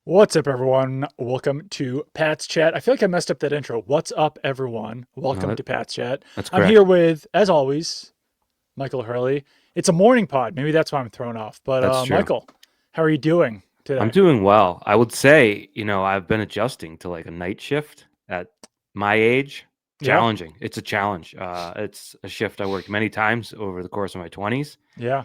What's up, everyone? Welcome to Pat's Chat. I feel like I messed up that intro. What's up, everyone? No, Welcome to Pat's Chat. that's I'm here correct. with, as always, Michael Hurley. It's a morning pod. Maybe that's why I'm thrown off. But That's true. Michael, how are you doing I'm today? doing well. I would say, I've been adjusting to like a night shift at my age. Yeah, Challenging. It's a challenge. It's a shift I worked many times over the course of my 20s. yeah.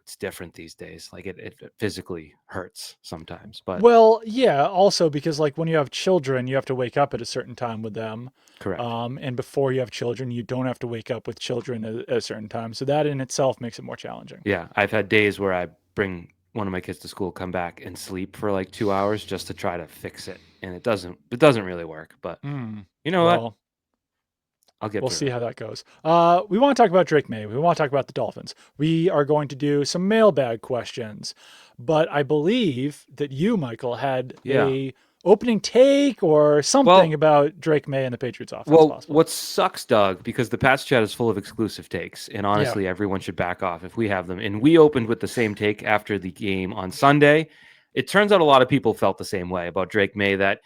It's different these days. Like it physically hurts sometimes, but Well, yeah. Also, because like when you have children, you have to wake up at a certain time with them, correct. and before you have children, you don't have to wake up with children at a certain time. So that in itself makes it more challenging. Yeah, I've had days where I bring one of my kids to school, come back and sleep for like 2 hours just to try to fix it. And it doesn't really work, but Hmm. you know what? Well, I'll get we'll through see it. how that goes. We want to talk about Drake May. We want to talk about the Dolphins. We are going to do some mailbag questions, but I believe that you, Michael, had Yeah. a opening take or something Well, about Drake May and the Patriots offense, Well, possibly. what sucks, Doug, because the Pats chat is full of exclusive takes, and Yeah, honestly, everyone should back off if we have them. And we opened with the same take after the game on Sunday. It turns out a lot of people felt the same way about Drake May, that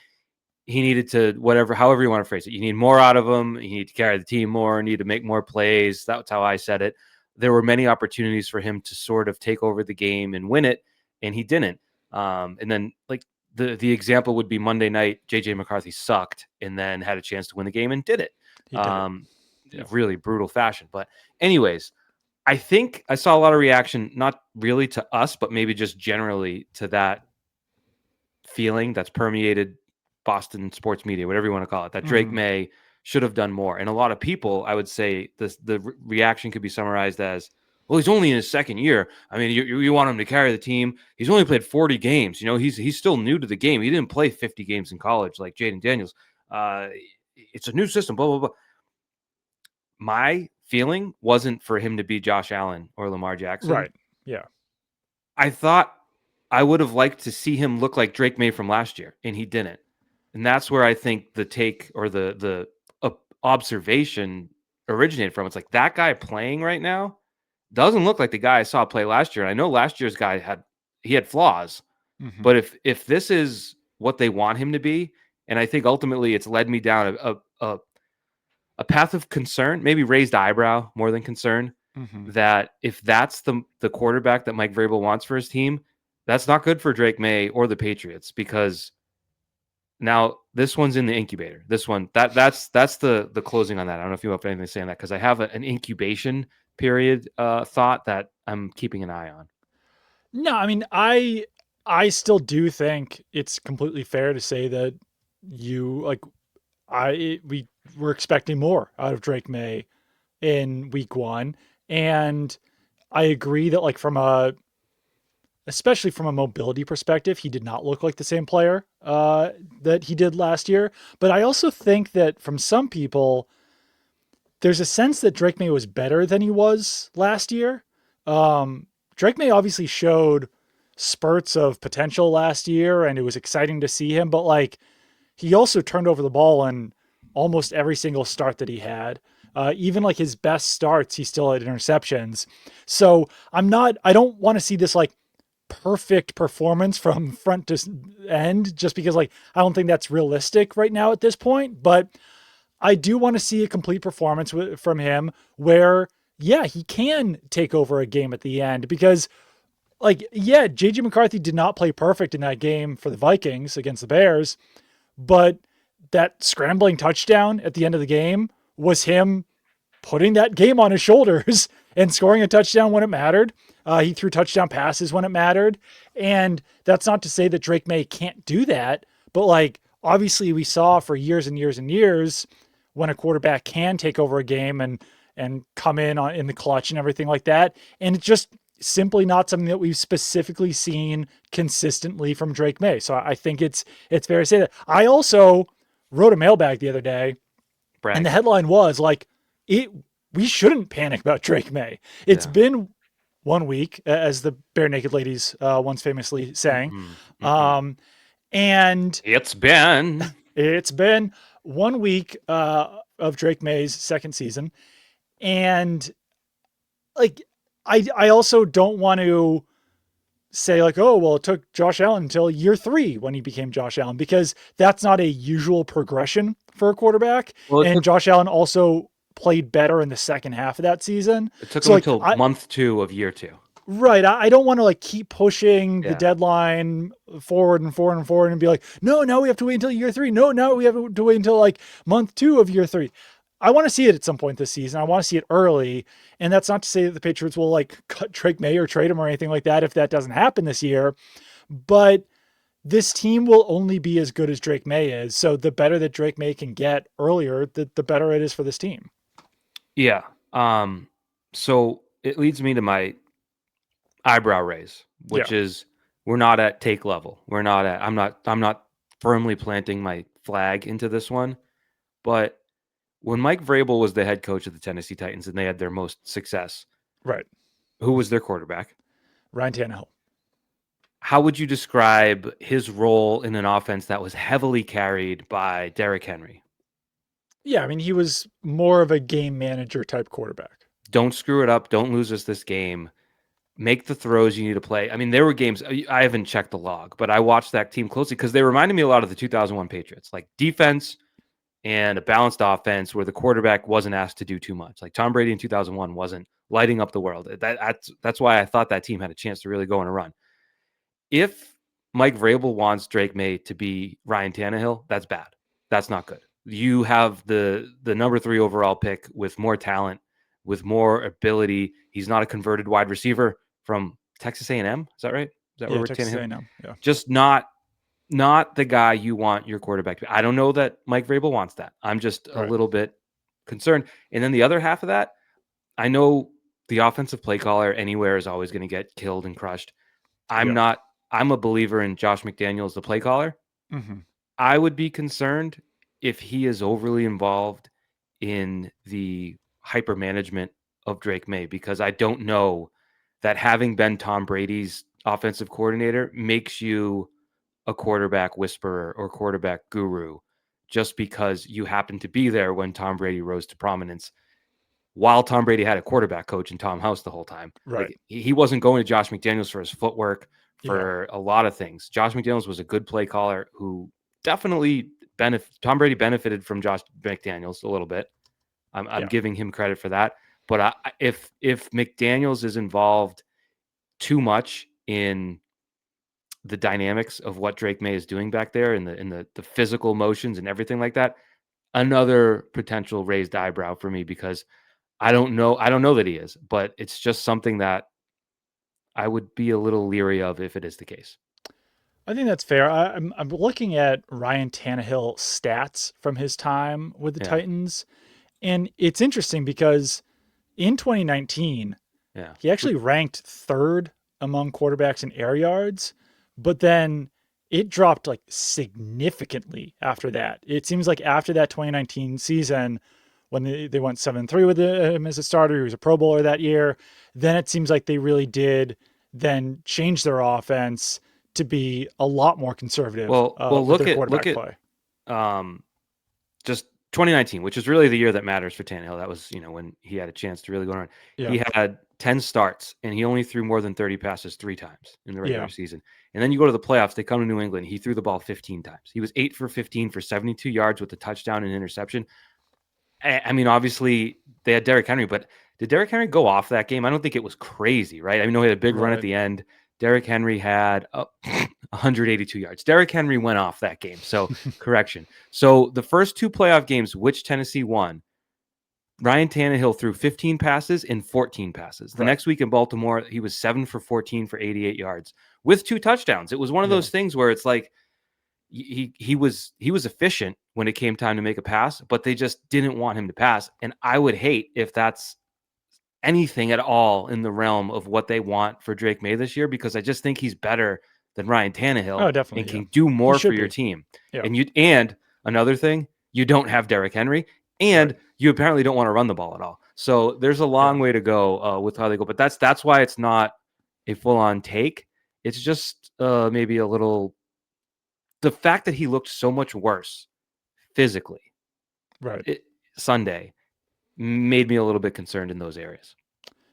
he needed to, whatever, however you want to phrase it, you need more out of him. You need to carry the team more, need to make more plays. That's how I said it. There were many opportunities for him to sort of take over the game and win it, and he didn't. And then, like, the example would be Monday night, JJ McCarthy sucked and then had a chance to win the game and did it. he did it. Um, Yeah. really brutal fashion. But anyways, I think I saw a lot of reaction, not really to us, but maybe just generally to that feeling that's permeated Boston sports media, whatever you want to call it, that Drake Hmm. May should have done more. And a lot of people, I would say, the reaction could be summarized as, well, he's only in his second year. I mean, you want him to carry the team. He's only played 40 games. He's still new to the game. He didn't play 50 games in college like Jaden Daniels. Uh, it's a new system, blah, blah, blah. My feeling wasn't for him to be Josh Allen or Lamar Jackson. Right. Yeah. I thought I would have liked to see him look like Drake May from last year, and he didn't. And that's where I think the take or the observation originated from. It's like that guy playing right now doesn't look like the guy I saw play last year. And I know last year's guy had flaws, Hmm. but if this is what they want him to be, and I think ultimately it's led me down a path of concern, maybe raised eyebrow more than concern, Hmm. that if that's the quarterback that Mike Vrabel wants for his team, that's not good for Drake May or the Patriots, because now this one's in the incubator. This one that's the closing on that. I don't know if you have anything to say on that, because I have an incubation period thought that I'm keeping an eye on. No, I mean, I still do think it's completely fair to say that you like we were expecting more out of Drake May in week one. And I agree that like especially from a mobility perspective, he did not look like the same player that he did last year. But I also think that from some people, there's a sense that Drake May was better than he was last year. Drake May obviously showed spurts of potential last year, and it was exciting to see him. But like, he also turned over the ball in almost every single start that he had. Even like his best starts, he still had interceptions. So I don't want to see this like perfect performance from front to end just because like I don't think that's realistic right now at this point. But I do want to see a complete performance from him where, yeah, he can take over a game at the end because like, yeah, JJ McCarthy did not play perfect in that game for the Vikings against the Bears, but that scrambling touchdown at the end of the game was him putting that game on his shoulders and scoring a touchdown when it mattered. He threw touchdown passes when it mattered. And that's not to say that Drake May can't do that, but like, obviously, we saw for years and years and years when a quarterback can take over a game and come in the clutch and everything like that. And it's just simply not something that we've specifically seen consistently from Drake May. So I think it's fair to say that. I also wrote a mailbag the other day, and the Brag. headline was like, it we shouldn't panic about Drake May. It's Yeah. been 1 week, as the Bare Naked Ladies once famously sang. Mm-mm, mm-mm. Um, and It's been. it's been 1 week of Drake May's second season. And like, I also don't want to say like, oh, well, it took Josh Allen until year 3 when he became Josh Allen, because that's not a usual progression for a quarterback. Well, And Josh Allen also played better in the second half of that season. it took So him like until month 2 of year 2. right, I don't want to like keep pushing the Yeah. deadline forward and forward and forward and be like, no, we have to wait until year 3. No, we have to wait until like month 2 of year 3. I want to see it at some point this season. I want to see it early. And that's not to say that the Patriots will like cut Drake Maye or trade him or anything like that if that doesn't happen this year. But this team will only be as good as Drake Maye is. So the better that Drake Maye can get earlier, the better it is for this team. Yeah. So it leads me to my eyebrow raise, which is we're not at take level. I'm not firmly planting my flag into this one. But when Mike Vrabel was the head coach of the Tennessee Titans and they had their most success, Right. who was their quarterback? Ryan Tannehill. How would you describe his role in an offense that was heavily carried by Derrick Henry? Yeah, I mean, he was more of a game manager type quarterback. Don't screw it up. Don't lose us this game. Make the throws you need to play. I mean, there were games, I haven't checked the log, but I watched that team closely because they reminded me a lot of the 2001 Patriots, like defense and a balanced offense where the quarterback wasn't asked to do too much. Like Tom Brady in 2001 wasn't lighting up the world. That's why I thought that team had a chance to really go on a run. If Mike Vrabel wants Drake Maye to be Ryan Tannehill, that's bad. That's not good. You have the number 3 overall pick with more talent, with more ability. He's not a converted wide receiver from Texas A&M. Is that right? Is that where Yeah, we're Texas Tannehill? A&M. Yeah. Just not the guy you want your quarterback to be. I don't know that Mike Vrabel wants that. I'm just a Right. little bit concerned. And then the other half of that, I know the offensive play caller anywhere is always going to get killed and crushed. Yeah. I'm a believer in Josh McDaniels, the play caller. Mm-hmm. I would be concerned if he is overly involved in the hyper management of Drake Maye, because I don't know that having been Tom Brady's offensive coordinator makes you a quarterback whisperer or quarterback guru just because you happen to be there when Tom Brady rose to prominence while Tom Brady had a quarterback coach in Tom House the whole time. Right. Like he wasn't going to Josh McDaniels for his footwork, Yeah. for a lot of things. Josh McDaniels was a good play caller who definitely Tom Brady benefited from Josh McDaniels a little bit. I'm Yeah. giving him credit for that. But if McDaniels is involved too much in the dynamics of what Drake Maye is doing back there in the physical motions and everything like that, another potential raised eyebrow for me, because I don't know that he is, but it's just something that I would be a little leery of if it is the case. I think that's fair. I'm looking at Ryan Tannehill stats from his time with the Yeah. Titans, and it's interesting because in 2019, Yeah. he actually ranked third among quarterbacks in air yards, but then it dropped like significantly after that. It seems like after that 2019 season, when they went 7-3 with him as a starter, he was a Pro Bowler that year, then it seems like they really did then change their offense to be a lot more conservative Well, with look their at quarterback play. um just 2019, which is really the year that matters for Tannehill. That was, when he had a chance to really go on. Yeah. He had 10 starts and he only threw more than 30 passes 3 times in the regular Yeah. season. And then you go to the playoffs, they come to New England, he threw the ball 15 times. He was 8 for 15 for 72 yards with a touchdown and interception. I mean, obviously they had Derrick Henry, but did Derrick Henry go off that game? I don't think it was crazy, right? I mean, he had a big run at Right. the end. Derrick Henry had 182 yards. Derrick Henry went off that game. So correction. So the first 2 playoff games, which Tennessee won, Ryan Tannehill threw 15 passes and 14 passes. The Right. next week in Baltimore, he was 7 for 14 for 88 yards with 2 touchdowns. It was one of Yeah. those things where it's like he was efficient when it came time to make a pass, but they just didn't want him to pass. And I would hate if that's anything at all in the realm of what they want for Drake Maye this year, because I just think he's better than Ryan Tannehill Oh, and definitely. Yeah. can do He more for should your be. team. Yeah. And another thing, you don't have Derrick Henry, and Right. you apparently don't want to run the ball at all. So there's a long way to go with how they go. But that's why it's not a full on take. It's just maybe a little. The fact that he looked so much worse physically Right. Sunday made me a little bit concerned in those areas.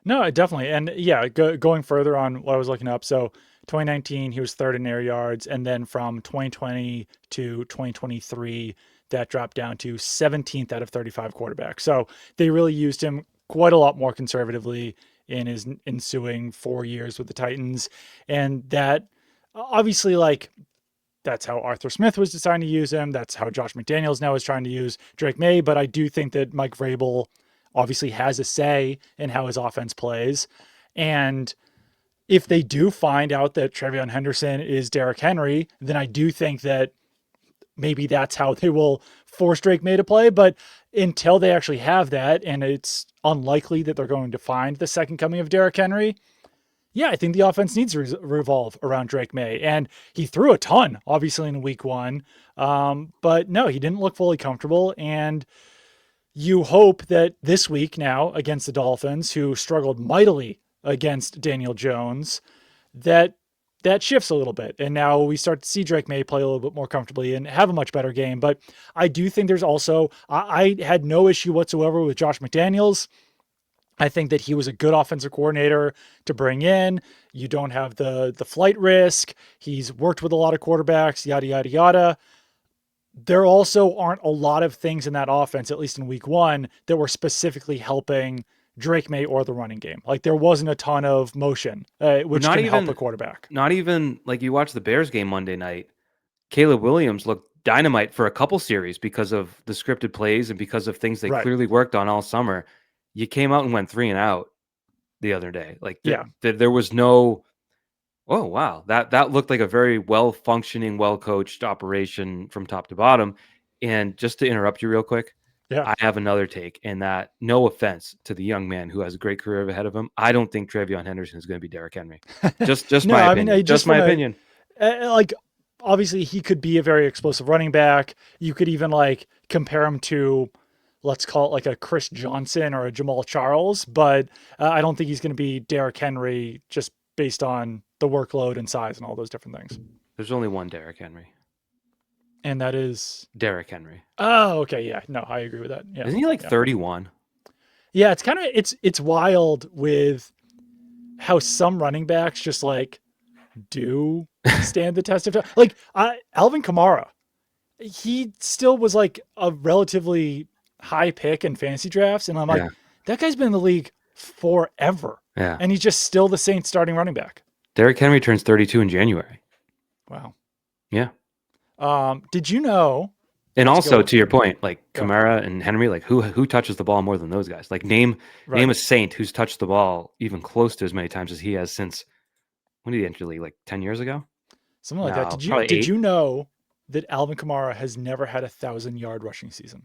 No, definitely. And yeah, going further on what I was looking up. So 2019, he was third in air yards. And then from 2020 to 2023, that dropped down to 17th out of 35 quarterbacks. So they really used him quite a lot more conservatively in his ensuing 4 years with the Titans. And that obviously, like, that's how Arthur Smith was deciding to use him. That's how Josh McDaniels now is trying to use Drake Maye. But I do think that Mike Vrabel obviously has a say in how his offense plays. And if they do find out that TreVeyon Henderson is Derrick Henry, then I do think that maybe that's how they will force Drake Maye to play. But until they actually have that, and it's unlikely that they're going to find the second coming of Derrick Henry, yeah, I think the offense needs to revolve around Drake Maye. And he threw a ton, obviously, in week one. But no, he didn't look fully comfortable. And you hope that this week now against the Dolphins, who struggled mightily against Daniel Jones, that that shifts a little bit. And now we start to see Drake Maye play a little bit more comfortably and have a much better game. But I do think there's also, I had no issue whatsoever with Josh McDaniels. I think that he was a good offensive coordinator to bring in. You don't have the flight risk. He's worked with a lot of quarterbacks, yada, yada, yada. There also aren't a lot of things in that offense, at least in week one, that were specifically helping Drake Maye or the running game. Like there wasn't a ton of motion, which Not can help a even, quarterback. not even like you watch the Bears game Monday night. Caleb Williams looked dynamite for a couple series because of the scripted plays and because of things they Right. clearly worked on all summer. You came out and went 3-and-out the other day. Like Yeah. there was no, oh wow, that looked like a very well functioning, well coached operation from top to bottom. And just to interrupt you real quick, Yeah. I have another take in that, no offense to the young man who has a great career ahead of him, I don't think TreVeyon Henderson is going to be Derrick Henry. Just No, my I mean, opinion. I Just just my want opinion. to, like, obviously he could be a very explosive running back. You could even like compare him to, let's call it like a Chris Johnson or a Jamal Charles, but I don't think he's going to be Derrick Henry just based on the workload and size and all those different things. There's only one Derrick Henry. And that is, Derrick Henry. oh, okay, yeah, no, I agree with that. Yeah, Isn't he like yeah, 31? yeah. It's kind of it's wild with how some running backs just like do stand the test of time. Like Alvin Kamara, he still was like a relatively high pick in fantasy drafts, and I'm like, Yeah. that guy's been in the league forever, Yeah. and he's just still the Saints starting running back. Derrick Henry turns 32 in January. Wow. Yeah. Did you know? And Not to also go to your point, like go Kamara and Henry, like who touches the ball more than those guys? Like right, name a Saint who's touched the ball even close to as many times as he has since, when did he enter the league? Like 10 years ago? something like that. No, probably Did 8. you know that Alvin Kamara has never had 1,000-yard rushing season?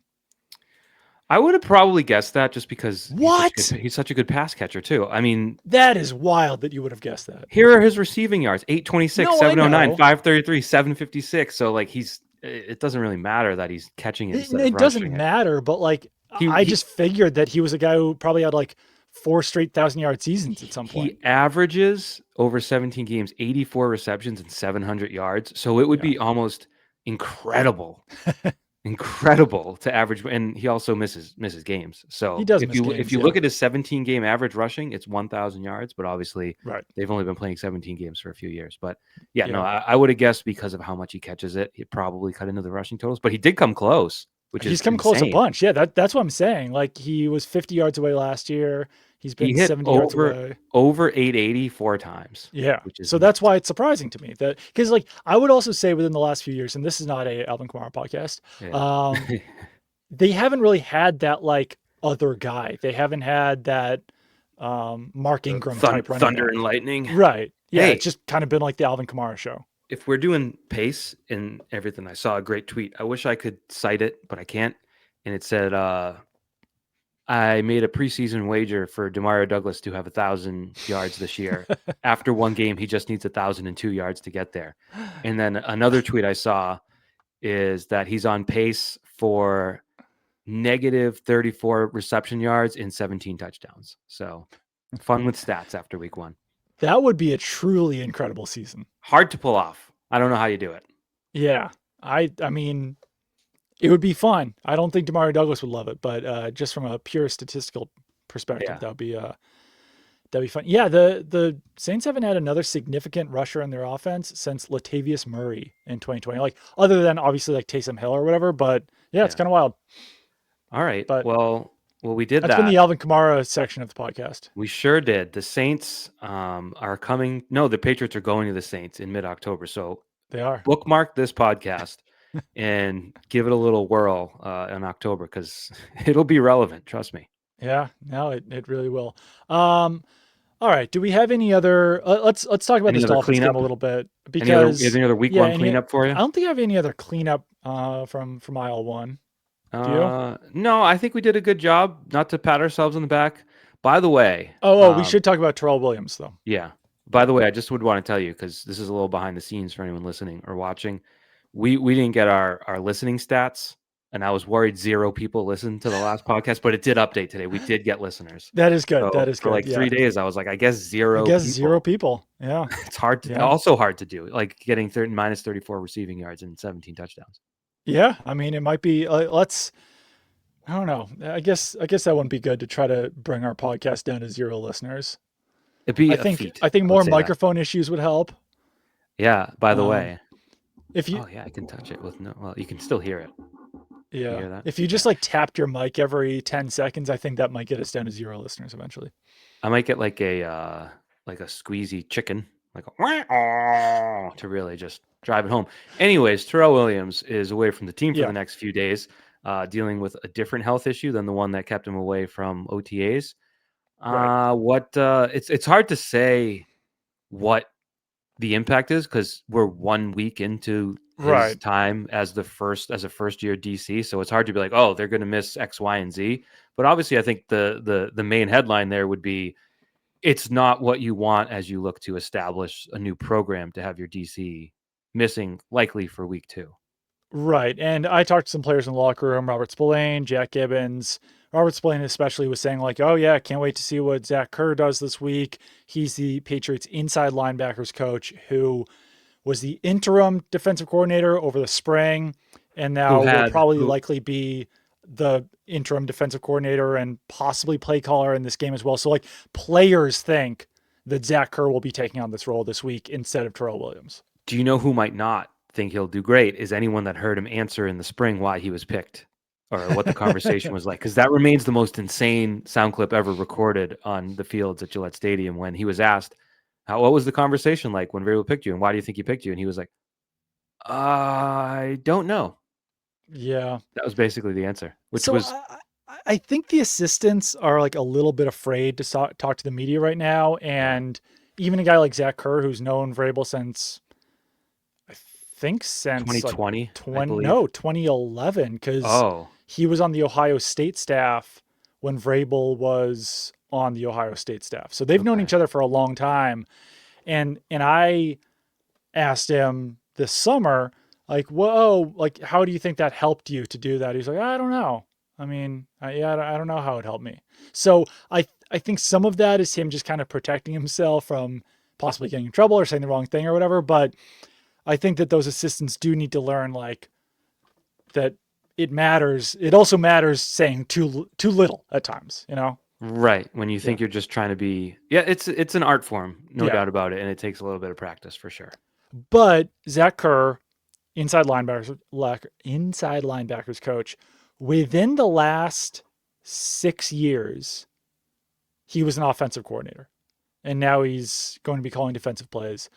I would have probably guessed that just because What? he's such a good pass catcher too. I mean, That is wild that you would have guessed that. here are his receiving yards: 826, No, I 709, know. 533, 756. So like it doesn't really matter that he's catching it instead of It doesn't rushing it. matter, but like I He just figured that he was a guy who probably had like 4 straight 1,000-yard seasons at some point. he averages over 17 games 84 receptions and 700 yards. So it would Yeah. be almost incredible to average, and he also misses games. He So does if miss games, you yeah. look at his 17 game average rushing, it's 1,000 yards, but obviously Right. they've only been playing 17 games for a few years. But yeah, no, Yeah. I would have guessed because of how much he catches it, he'd probably cut into the rushing totals, but he did come close, which He's is come close a insane. bunch. Yeah, that's what I'm saying. Like he was 50 yards away last year. He's He been hit 70 yards away. over 880 4 times, Yeah. which is So that's why it's surprising to me that because like I would also say within the last few years, and this is not a Alvin Kamara podcast, yeah. they haven't really had that like other guy. They haven't had that Mark Ingram type running Thunder back. and lightning. Right. Yeah, Hey, it's just kind of been like the Alvin Kamara show. if we're doing pace and everything, I saw a great tweet. I wish I could cite it, but I can't. And it said, I made a preseason wager for Demario Douglas to have 1,000 yards this year. After one game, he just needs 1,002 yards to get there. And then another tweet I saw is that he's on pace for negative 34 reception yards and 17 touchdowns. So fun with stats after week one. That would be a truly incredible season. Hard to pull off. I don't know how you do it. Yeah. I mean, it would be fun. I don't think Demario Douglas would love it, but just from a pure statistical perspective, Yeah. that would be That'd be fun. Yeah, the Saints haven't had another significant rusher in their offense since Latavius Murray in 2020. Like other than obviously like Taysom Hill or whatever, but yeah, it's Yeah. kind of wild. All right. But Well, we did that's been the that. Alvin Kamara section of the podcast. We sure did. The Saints are coming. No, the Patriots are going to the Saints in mid-October. So They are. bookmark this podcast and give it a little whirl in October because it'll be relevant. Trust me. Yeah, no, it really will. All right. Do we have any other? Let's talk about Any this other Dolphins game cleanup? a little bit Any because other week yeah, one cleanup for I you? don't think I have any other cleanup from aisle one. Do you? No, I think we did a good job. Not to pat ourselves on the back. By the way, We should talk about Terrell Williams though. yeah. By the way, I just would want to tell you because this is a little behind the scenes for anyone listening or watching. We didn't get our listening stats, and I was worried 0 people listened to the last podcast, but it did update today. We did get listeners. That is good. So That is for good. like Yeah. 3 days, I was like, I guess I 0 guess people. 0 people. Yeah. It's hard to Yeah. also hard to do, like getting minus 34 receiving yards and 17 touchdowns. Yeah. I mean, it might be. Let's. I don't know. I guess that wouldn't be good to try to bring our podcast down to 0 listeners. It'd be I a think feat. I think would more say that. microphone issues would help. Yeah. By the way, If you oh yeah, I can touch it with no. Well, you can still hear it. You yeah, hear that? if you just like tapped your mic every 10 seconds, I think that might get us down to 0 listeners eventually. I might get like a squeezy chicken, like a to really just drive it home. Anyways, Terrell Williams is away from the team for Yeah. the next few days, dealing with a different health issue than the one that kept him away from OTAs. Right. It's hard to say what the impact is because we're 1 week into his Right. time as a first year DC, so it's hard to be like, oh, they're going to miss X, Y, and Z. But obviously, I think the main headline there would be it's not what you want as you look to establish a new program to have your DC missing likely for week 2. Right. And I talked to some players in the locker room, Robert Spillane, Jack Gibbons. Robert Spillane especially was saying like, oh yeah, can't wait to see what Zach Kerr does this week. He's the Patriots inside linebackers coach who was the interim defensive coordinator over the spring and now will probably likely be the interim defensive coordinator and possibly play caller in this game as well. So like players think that Zach Kerr will be taking on this role this week instead of Terrell Williams. Do you know who might not think he'll do great? Is anyone that heard him answer in the spring why he was picked or what the conversation was like? Because that remains the most insane sound clip ever recorded on the fields at Gillette Stadium when he was asked, what was the conversation like when Vrabel picked you and why do you think he picked you? And he was like, I don't know. Yeah. That was basically the answer, which so was I think the assistants are like a little bit afraid to talk to the media right now. And even a guy like Zach Kerr, who's known Vrabel since, I think since 2020, like 2011, because he was on the Ohio State staff when Vrabel was on the Ohio State staff. So they've known each other for a long time. And I asked him this summer, like, whoa, like, how do you think that helped you to do that? He's like, I don't know. I mean, I don't know how it helped me. So I think some of that is him just kind of protecting himself from possibly getting in trouble or saying the wrong thing or whatever. But I think that those assistants do need to learn like that it matters. It also matters saying too little at times, you know? Right. When you think you're just trying to be, it's an art form, no doubt about it. And it takes a little bit of practice for sure. But Zach Kerr, inside linebackers coach, within the last 6 years, he was an offensive coordinator. And now he's going to be calling defensive plays.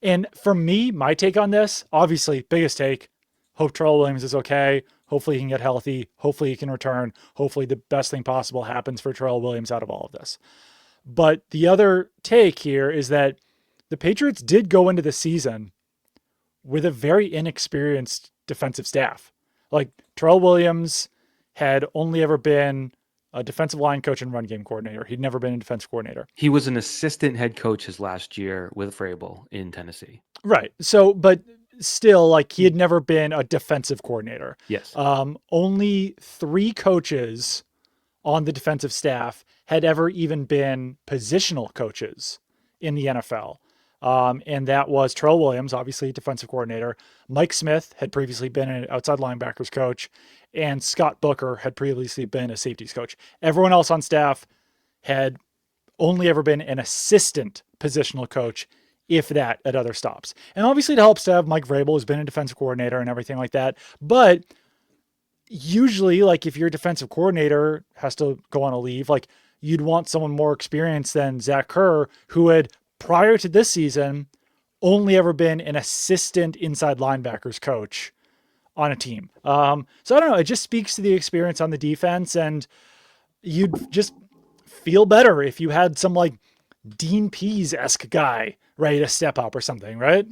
And for me, my take on this, obviously, biggest take, hope Terrell Williams is okay. Hopefully he can get healthy. Hopefully he can return. Hopefully the best thing possible happens for Terrell Williams out of all of this. But the other take here is that the Patriots did go into the season with a very inexperienced defensive staff. Like Terrell Williams had only ever been a defensive line coach and run game coordinator. He'd never been a defensive coordinator. He was an assistant head coach his last year with Vrabel in Tennessee. Right. So, but still, like he had never been a defensive coordinator. Yes. Only 3 coaches on the defensive staff had ever even been positional coaches in the NFL. And that was Terrell Williams, obviously defensive coordinator. Mike Smith had previously been an outside linebackers coach, and Scott Booker had previously been a safeties coach. Everyone else on staff had only ever been an assistant positional coach, if that, at other stops. And obviously it helps to have Mike Vrabel, who's been a defensive coordinator and everything like that. But usually, like if your defensive coordinator has to go on a leave, like you'd want someone more experienced than Zach Kerr, who had prior to this season only ever been an assistant inside linebackers coach on a team. So I don't know. It just speaks to the experience on the defense, and you'd just feel better if you had some like Dean Pease-esque guy ready to step up or something, right?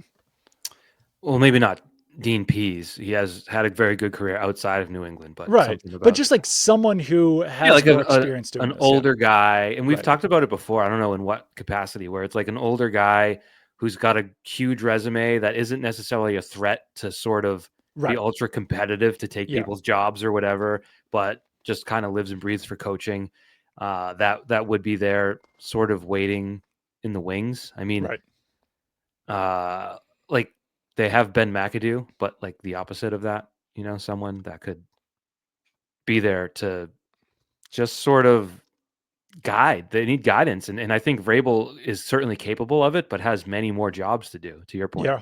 Well, maybe not Dean Pease. He has had a very good career outside of New England, but Right. something But about just like someone who yeah, has like more experience doing an this. older guy, and we've Right. talked about it before. I don't know in what capacity, where it's like an older guy who's got a huge resume that isn't necessarily a threat to sort of be Right. ultra competitive to take Yeah. people's jobs or whatever, but just kind of lives and breathes for coaching. That would be there, sort of waiting in the wings. I mean, Right. like they have Ben McAdoo, but like the opposite of that. Someone that could be there to just sort of guide. They need guidance, and I think Vrabel is certainly capable of it, but has many more jobs to do. To your point, Yeah.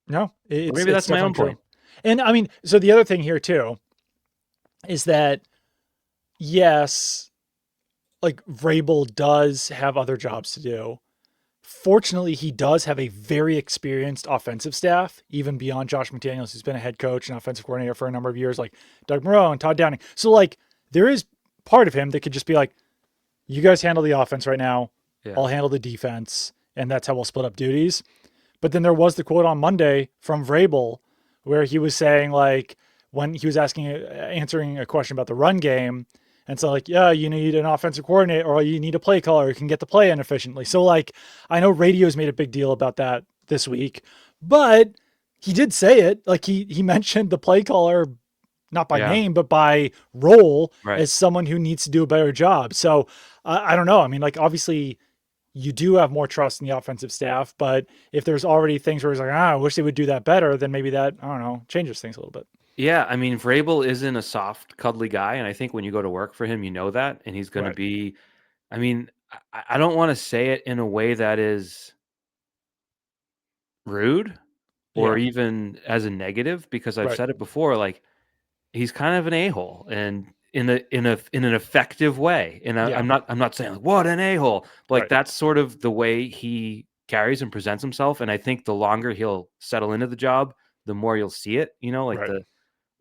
No, or it's maybe it's that's my definitely own true. point. And I mean, so the other thing here too is that yes, like Vrabel does have other jobs to do. Fortunately, he does have a very experienced offensive staff, even beyond Josh McDaniels, who's been a head coach and offensive coordinator for a number of years, like Doug Moreau and Todd Downing. So, like, there is part of him that could just be like, you guys handle the offense right now. Yeah, I'll handle the defense. And that's how we'll split up duties. But then there was the quote on Monday from Vrabel where he was saying, like, when he was answering a question about the run game, and so like, yeah, you need an offensive coordinator or you need a play caller who can get the play in efficiently. So like, I know radio's made a big deal about that this week, but he did say it. Like he mentioned the play caller not by yeah, name but by role right. as someone who needs to do a better job. So I don't know. I mean, like obviously you do have more trust in the offensive staff, but if there's already things where it's like, I wish they would do that better, then maybe that, I don't know, changes things a little bit. Yeah, I mean, Vrabel isn't a soft, cuddly guy, and I think when you go to work for him, you know that, and he's going to Right. be. I mean, I don't want to say it in a way that is rude or Yeah. even as a negative, because I've Right. said it before. Like he's kind of an a-hole, and in an effective way. And Yeah. I'm not saying like, what an a-hole, but like Right. that's sort of the way he carries and presents himself. And I think the longer he'll settle into the job, the more you'll see it. Like Right.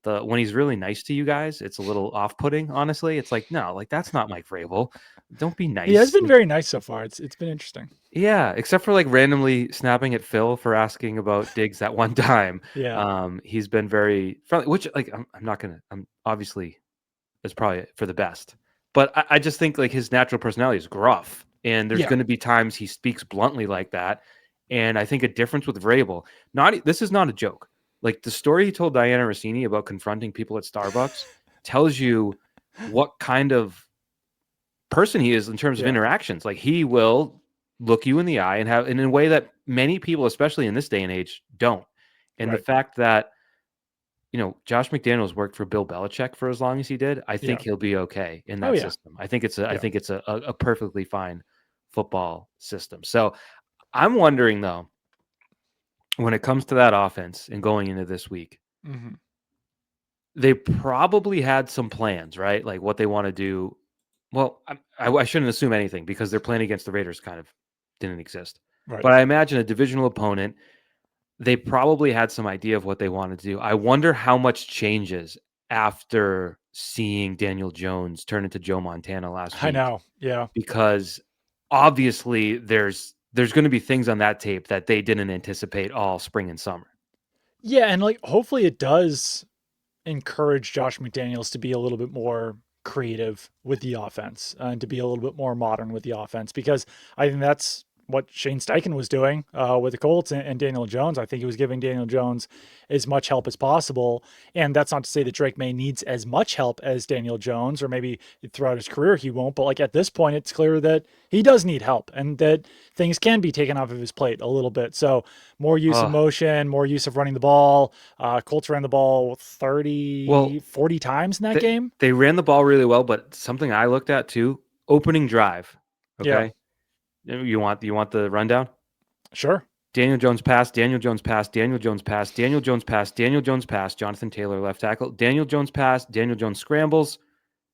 the when he's really nice to you guys, it's a little off-putting. Honestly, it's like no, like that's not Mike Vrabel. Don't be He has nice. been very nice so far. It's been interesting. Yeah, except for like randomly snapping at Phil for asking about Diggs that one time. Yeah. He's been very friendly, which like I'm not gonna. I'm obviously it's probably for the best, but I just think like his natural personality is gruff, and there's Yeah. going to be times he speaks bluntly like that. And I think a difference with Vrabel, this is not a joke. Like the story he told Diana Rossini about confronting people at Starbucks tells you what kind of person he is in terms of Yeah. interactions. Like he will look you in the eye and have in a way that many people, especially in this day and age, don't. And the Right. fact that Josh McDaniels worked for Bill Belichick for as long as he did, I think Yeah. he'll be okay in Oh that yeah. system. I think it's a I Yeah. think it's a perfectly fine football system. So I'm wondering though, when it comes to that offense and going into this week, Mm-hmm. they probably had some plans, right? Like what they want to do. Well, I shouldn't assume anything because their plan against the Raiders kind of didn't exist. Right. But I imagine a divisional opponent, they probably had some idea of what they wanted to do. I wonder how much changes after seeing Daniel Jones turn into Joe Montana last I week, know. Yeah. because obviously there's going to be things on that tape that they didn't anticipate all spring and summer. Yeah. And like, hopefully it does encourage Josh McDaniels to be a little bit more creative with the offense and to be a little bit more modern with the offense, because I think that's what Shane Steichen was doing with the Colts and Daniel Jones. I think he was giving Daniel Jones as much help as possible. And that's not to say that Drake May needs as much help as Daniel Jones, or maybe throughout his career he won't. But like at this point, it's clear that he does need help and that things can be taken off of his plate a little bit. So more use of Uh, motion, more use of running the ball. Colts ran the ball well, 40 times in that they, game. they ran the ball really well, but something I looked at too, opening drive. Yeah. Okay. You want the rundown? Sure. Daniel Jones pass, Daniel Jones pass, Daniel Jones pass, Daniel Jones pass, Daniel Jones pass, Jonathan Taylor left tackle, Daniel Jones pass, Daniel Jones scrambles,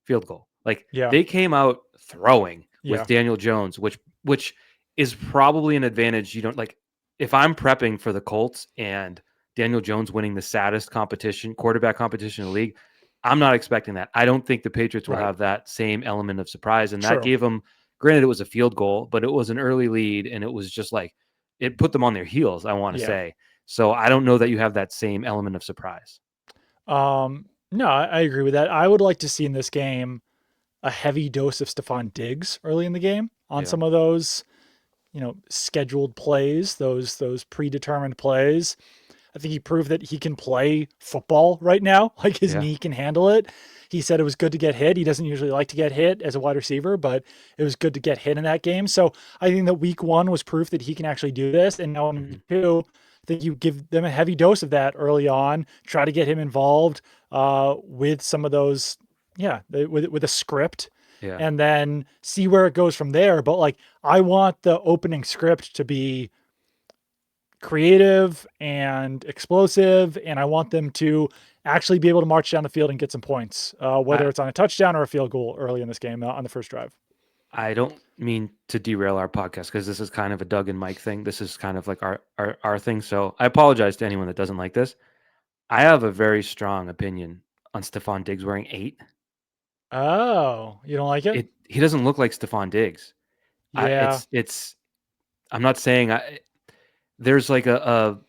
field goal. Like Yeah. they came out throwing with Yeah. Daniel Jones, which is probably an advantage. You don't like if I'm prepping for the Colts and Daniel Jones winning the saddest quarterback competition in the league, I'm not expecting that. I don't think the Patriots will Right. have that same element of surprise. And that True. gave them, granted, it was a field goal, but it was an early lead. And it was just like, it put them on their heels, I want to Yeah. say. So I don't know that you have that same element of surprise. No, I agree with that. I would like to see in this game a heavy dose of Stephon Diggs early in the game on Yeah. some of those, scheduled plays, those predetermined plays. I think he proved that he can play football right now. Like his Yeah. knee can handle it. He said it was good to get hit. He doesn't usually like to get hit as a wide receiver, but it was good to get hit in that game. So I think that week 1 was proof that he can actually do this. And now in Mhm. week 2, I think you give them a heavy dose of that early on, try to get him involved with some of those, with a script, Yeah. and then see where it goes from there. But like, I want the opening script to be creative and explosive, and I want them to actually be able to march down the field and get some points, whether I, it's on a touchdown or a field goal early in this game on the first drive. I don't mean to derail our podcast because this is kind of a Doug and Mike thing. This is kind of like our thing. So I apologize to anyone that doesn't like this. I have a very strong opinion on Stephon Diggs wearing 8. Oh, you don't like it? He doesn't look like Stephon Diggs. Yeah, It's I'm not saying there's like a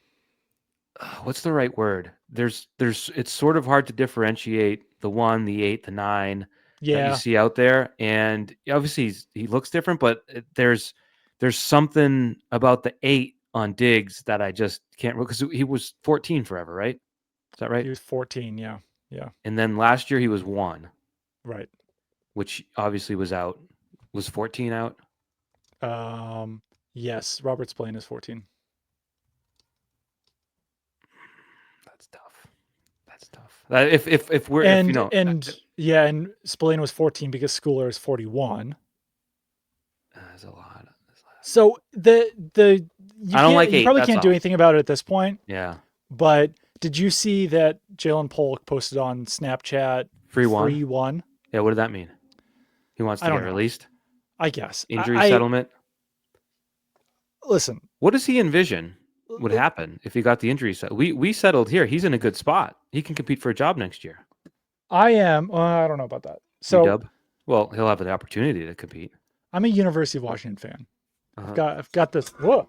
what's the right word? There's it's sort of hard to differentiate the 1, the 8, the 9 that you yeah. see out there, and obviously he looks different, but there's something about the 8 on Diggs that I just can't, because he was 14 forever, right? Is that right? He was 14. Yeah, yeah, And then last year he was 1, right. which obviously was out. Was 14 out? Yes, Robert Spillane is 14. That's tough. That's tough. If we're if you And know and yeah, and Spillane was 14 because Schooler is 41. there's a lot. So I don't like you 8. probably That's can't do all. anything about it at this point. Yeah. But did you see that Jalen Polk posted on Snapchat Free free one. one? Yeah. What did that mean? He wants I to get don't know. released. I guess. Injury settlement. Listen. What does he envision would happen if he got the injury set? We settled here. He's in a good spot. He can compete for a job next year. I am. I don't know about that. So UW. Well, he'll have the opportunity to compete. I'm a University of Washington fan. Uh-huh. I've got this. Whoa.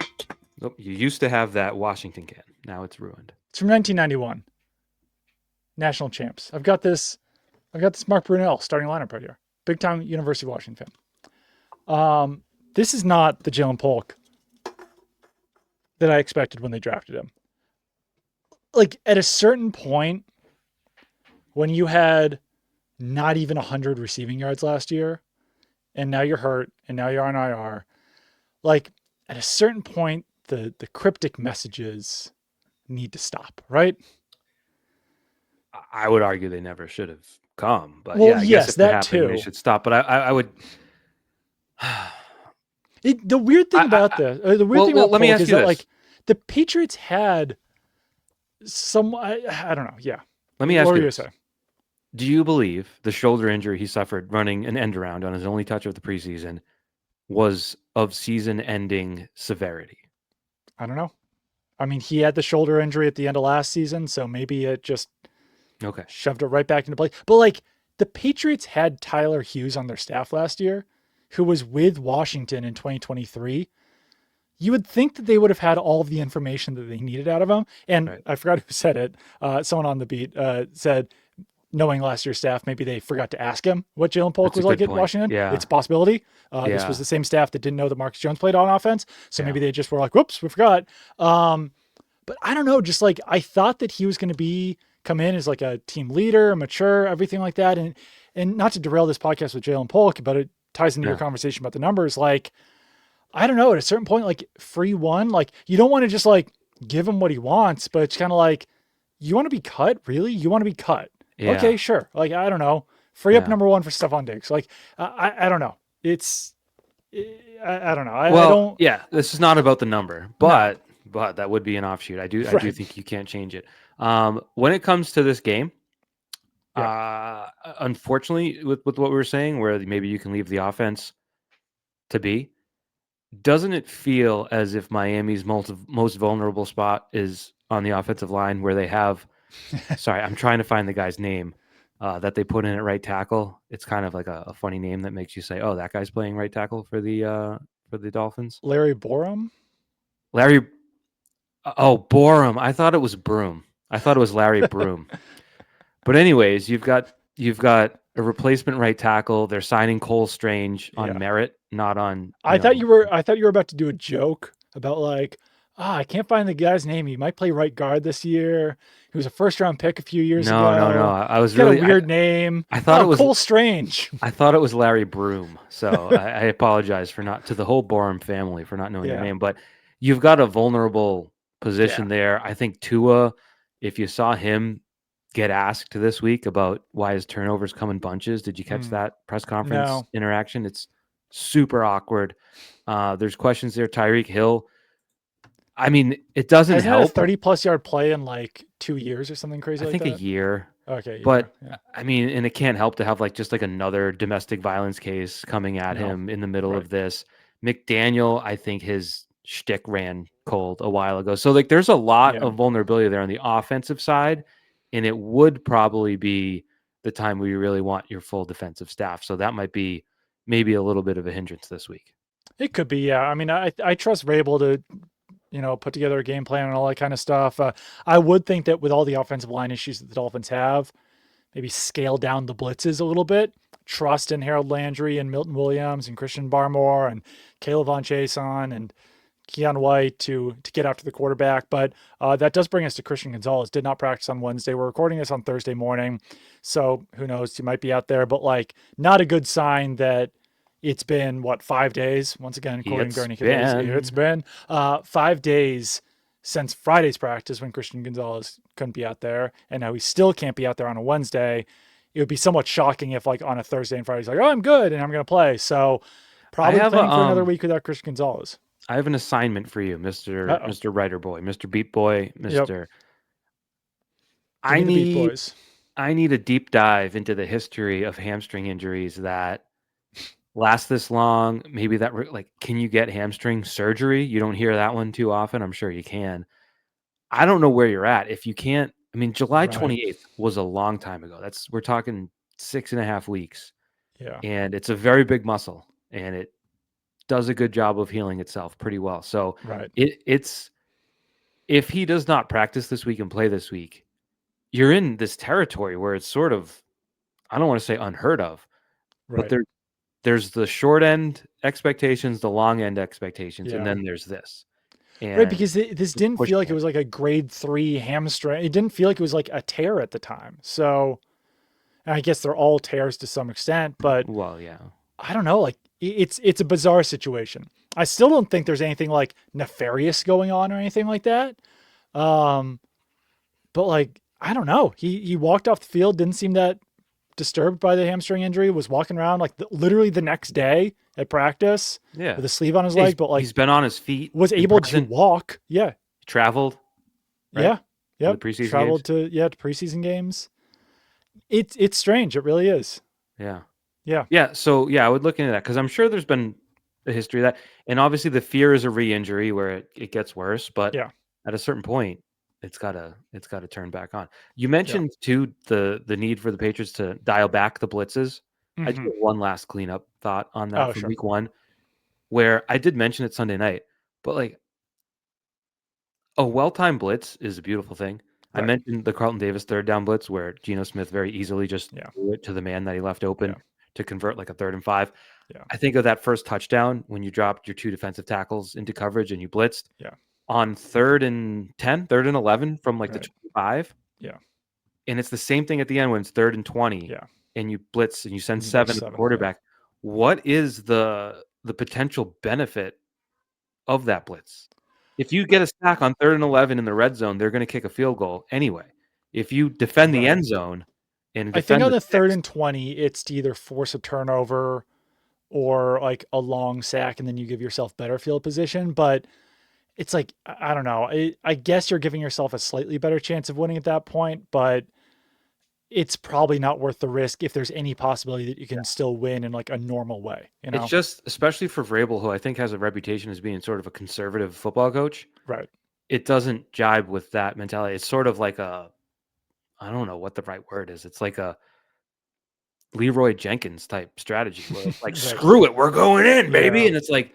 Oh, you used to have that Washington can. Now it's ruined. It's from 1991. National champs. I've got this Mark Brunell starting lineup right here. Big time University of Washington fan. This is not the Jalen Polk that I expected when they drafted him. Like at a certain point, when you had not even 100 receiving yards last year, and now you're hurt, and now you're on IR, like at a certain point, the cryptic messages need to stop, right? I would argue they never should have come, but Well, yeah, I guess yes, if they're that happening, they too. should stop. But I would. The weird thing about this, the weird thing about let me Polk ask is you that this. like the Patriots had some, I don't know. Yeah. Let me What ask were you you this. gonna say? Do you believe the shoulder injury he suffered running an end around on his only touch of the preseason was of season-ending severity? I don't know. I mean, he had the shoulder injury at the end of last season, so maybe it just Okay. shoved it right back into play. But like the Patriots had Tyler Hughes on their staff last year, who was with Washington in 2023. You would think that they would have had all of the information that they needed out of him. And Right. I forgot who said it. Someone on the beat said, knowing last year's staff, maybe they forgot to ask him what Jalen Polk That's a was like good at point. Washington. Yeah. It's a possibility. This Yeah. was the same staff that didn't know that Marcus Jones played on offense. So Yeah. maybe they just were like, whoops, we forgot. But I don't know. Just like I thought that he was going to come in as like a team leader, mature, everything like that. And not to derail this podcast with Jalen Polk, but it ties into your conversation about the numbers. Like, I don't know, at a certain point, like free one, like you don't want to just like give him what he wants, but it's kind of like, you want to be cut? Really? You want to be cut? Yeah. Okay, sure. Like, I don't know. Free up Yeah. number 1 for Stephon Diggs. Like, I don't know. It's I don't know. I Well, don't. yeah, this is not about the number, No. but that would be an offshoot. I do Right. think you can't change it. When it comes to this game, Yeah. unfortunately, with what we were saying, where maybe you can leave the offense to be, doesn't it feel as if Miami's most vulnerable spot is on the offensive line, where they have? Sorry, I'm trying to find the guy's name that they put in at right tackle. It's kind of like a funny name that makes you say, "Oh, that guy's playing right tackle for the Dolphins." Larry Borum. Larry. Oh, Borum. I thought it was Broom. I thought it was Larry Broom. But anyways, you've got a replacement right tackle. They're signing Cole Strange on Yeah. merit, not on I thought you were about to do a joke about like, I can't find the guy's name. He might play right guard this year. He was a first round pick a few years No, no, no. ago. I was He's got a really weird name. I thought it Oh, was Cole Strange. I thought it was Larry Broom. So I apologize for not to the whole Borum family for not knowing their Yeah. name. But you've got a vulnerable Yeah. position there. I think Tua, if you saw him get asked this week about why his turnovers come in bunches, did you catch that press conference No. interaction? It's super awkward. There's questions there. Tyreek Hill. I mean, it doesn't Hasn't had a help. 30+ yard play in like 2 years or something crazy I like think a that? year. Okay, yeah. But I mean, and it can't help to have like just like another domestic violence case coming at No. him in the middle Right. of this. McDaniel, I think his shtick ran cold a while ago. So like there's a lot Yeah. of vulnerability there on the offensive side. And it would probably be the time where you really want your full defensive staff. So that might be maybe a little bit of a hindrance this week. It could be, yeah. I mean, I trust Rabel to, put together a game plan and all that kind of stuff. I would think that with all the offensive line issues that the Dolphins have, maybe scale down the blitzes a little bit. Trust in Harold Landry and Milton Williams and Christian Barmore and Caleb Von Chason and Keon White to get after the quarterback. But that does bring us to Christian Gonzalez. Did not practice on Wednesday. We're recording this on Thursday morning. So who knows? He might be out there, but like not a good sign that it's been, what, 5 days? Once again, quoting It's Gurney Cadez, it's been. been 5 days since Friday's practice when Christian Gonzalez couldn't be out there. And now he still can't be out there on a Wednesday. It would be somewhat shocking if, like, on a Thursday and Friday, he's like, oh, I'm good and I'm going to play. So I probably have a planning for another week without Christian Gonzalez. I have an assignment for you, Mr. Uh-oh. Mr. Writer Boy, Mr. Beat Boy, Yep. Mr. Give I me the beat need boys. I need a deep dive into the history of hamstring injuries that last this long. Maybe like, can you get hamstring surgery? You don't hear that one too often. I'm sure you can. I don't know where you're at. If you can't, I mean, July Right. 28th was a long time ago. We're talking 6.5 weeks, Yeah. and it's a very big muscle, and it does a good job of healing itself pretty well. So Right. it's if he does not practice this week and play this week, you're in this territory where it's sort of, I don't want to say unheard of, but Right. there's the short end expectations, the long end expectations, and Yeah. then there's this. Right. And Because this it's didn't feel pushing like it him. was like a grade 3 hamstring. It didn't feel like it was like a tear at the time. So I guess they're all tears to some extent, but Well, yeah. I don't know. Like it's a bizarre situation. I still don't think there's anything like nefarious going on or anything like that. Um, but like I don't know. He walked off the field, didn't seem that disturbed by the hamstring injury. Was walking around like literally the next day at practice Yeah. with a sleeve on his Yeah, leg, but like he's been on his feet, was been able to present, walk. Yeah, traveled, right? yeah, To the yep. preseason games. Traveled to preseason games. It's strange. It really is. Yeah. Yeah, Yeah. So yeah, I would look into that because I'm sure there's been a history of that. And obviously the fear is a re-injury where it gets worse, but yeah, at a certain point, it's gotta turn back on. You yeah. mentioned too the need for the Patriots to dial back the blitzes. I do Hmm. have one last cleanup thought on that Oh, from sure. week one, where I did mention it Sunday night, but like a well-timed blitz is a beautiful thing. I Right. mentioned the Carlton Davis third down blitz where Geno Smith very easily just Yeah, threw it to the man that he left yeah, open to convert like a 3rd and 5. yeah, I think of that first touchdown when you dropped your 2 defensive tackles into coverage and you blitzed yeah. on 3rd and 10, 3rd and 11 from like the Right. 25. Yeah, And it's the same thing at the end when it's 3rd and 20 yeah. and you blitz and you send And you go 7 at the 7. Yeah. quarterback. What is the potential benefit of that blitz? If you get a sack on 3rd and 11 in the red zone, they're going to kick a field goal anyway. If you defend the Right. end zone and I think defend on the the third sticks, and 20, it's to either force a turnover or like a long sack and then you give yourself better field position. But it's like, I don't know. I guess you're giving yourself a slightly better chance of winning at that point, but it's probably not worth the risk if there's any possibility that you can still win in like a normal way, you It's know? just, especially for Vrabel, who I think has a reputation as being sort of a conservative football coach, Right. it doesn't jibe with that mentality. It's sort of like I don't know what the right word is. It's like a Leroy Jenkins type strategy where it's like, Right. screw it, we're going in, baby. Yeah. And it's like,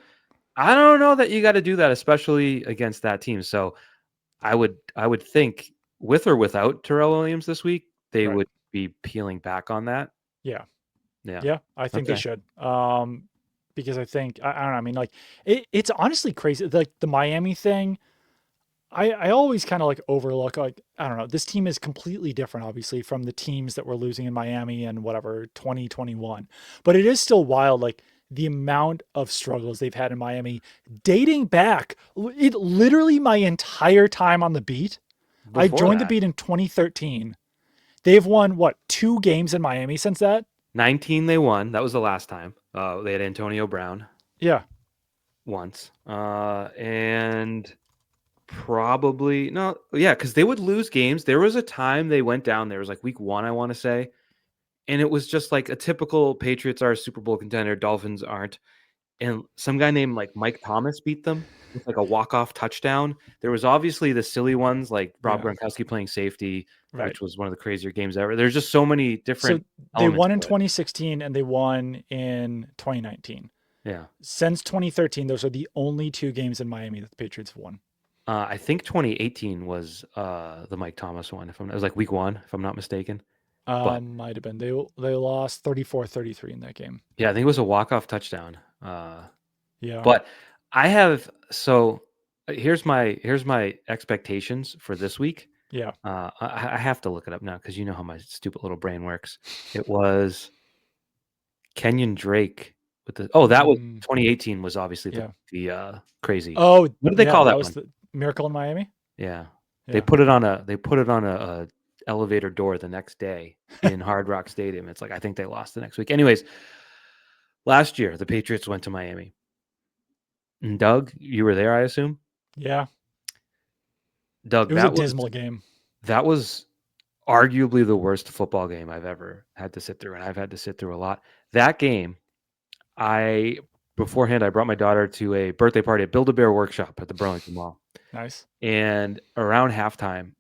I don't know that you got to do that, especially against that team. So I would think with or without Terrell Williams this week, they Right. would be peeling back on that. Yeah. Yeah. Yeah. I think they Okay. should. Because I think, I don't know. I mean, like, it's honestly crazy. Like the Miami thing, I always kind of like overlook, like, I don't know, this team is completely different, obviously, from the teams that were losing in Miami and whatever 2021. But it is still wild, like the amount of struggles they've had in Miami dating back. It literally my entire time on the beat. I Before joined the that, beat in 2013. They've won what, 2 games in Miami since that? 19 they won. That was the last time. They had Antonio Brown Yeah. once. And probably no, yeah, because they would lose games. There was a time they went down. There was like week 1, I want to say, and it was just like a typical Patriots are a Super Bowl contender, Dolphins aren't. And some guy named like Mike Thomas beat them with like a walk-off touchdown. There was obviously the silly ones like Rob Yeah. Gronkowski playing safety, Right. which was one of the crazier games ever. There's just so many So different they elements won in to it. 2016 and they won in 2019. Yeah. Since 2013, those are the only 2 games in Miami that the Patriots have won. I think 2018 was the Mike Thomas one. It was like week 1, if I'm not mistaken. But Might have been. They lost 34-33 in that game. yeah, I think it was a walk-off touchdown. Yeah. But I have here's my expectations for this week. Yeah. I have to look it up now because you know how my stupid little brain works. It was Kenyon Drake with that was Mm, 2018 was obviously yeah. the crazy. Oh, What did they yeah, call that that was one? the Miracle in Miami. Yeah, they Yeah. put it on a elevator door the next day in Hard Rock Stadium. It's like I think they lost the next week. Anyways, last year the Patriots went to Miami. And Doug, you were there, I assume. Yeah. Doug, It was a dismal game. that was arguably the worst football game I've ever had to sit through, and I've had to sit through a lot. That game, I beforehand I brought my daughter to a birthday party at Build-A-Bear Workshop at the Burlington Mall, Nice. and around halftime,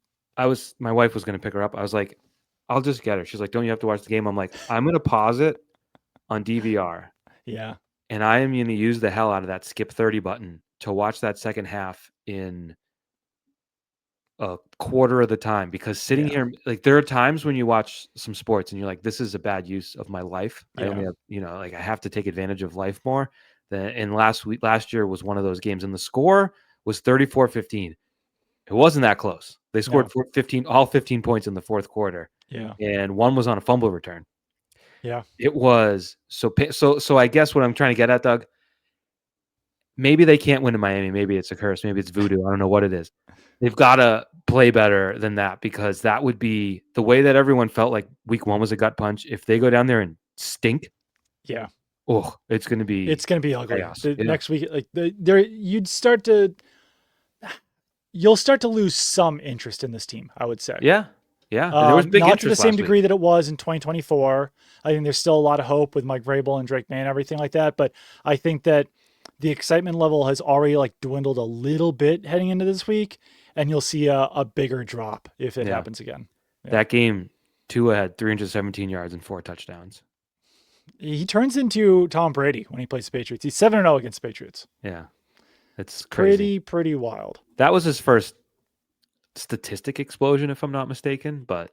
my wife was going to pick her up. I was like, "I'll just get her." She's like, "Don't you have to watch the game?" I'm like, "I'm going to pause it on DVR, Yeah. and I am going to use the hell out of that skip 30 button to watch that second half in a quarter of the time, because sitting Yeah. here, like, there are times when you watch some sports and you're like, this is a bad use of my life. I Yeah. only have, like, I have to take advantage of life more than. And last year was one of those games, and the score was 34-15. It wasn't that close. They scored No. 15 points in the fourth quarter, Yeah. and one was on a fumble return. Yeah. It was so I guess what I'm trying to get at, Doug, maybe they can't win in Miami. Maybe it's a curse. Maybe it's voodoo. I don't know what it is. They've got to play better than that, because that would be the way that everyone felt like week 1 was a gut punch. If they go down there and stink, Yeah. oh, it's going to be It's going to be ugly. chaos. The Yeah. next week, like there, you'll start to lose some interest in this team, I would say. Yeah. Yeah. There was big Not to the interest same last week. degree that it was in 2024. I think there's still a lot of hope with Mike Vrabel and Drake May and everything like that. But I think that the excitement level has already like dwindled a little bit heading into this week, and you'll see a bigger drop if it Yeah. happens again. Yeah. That game, Tua had 317 yards and 4 touchdowns. He turns into Tom Brady when he plays the Patriots. He's 7-0 against the Patriots. Yeah. It's crazy. Pretty wild. That was his first statistic explosion, if I'm not mistaken, but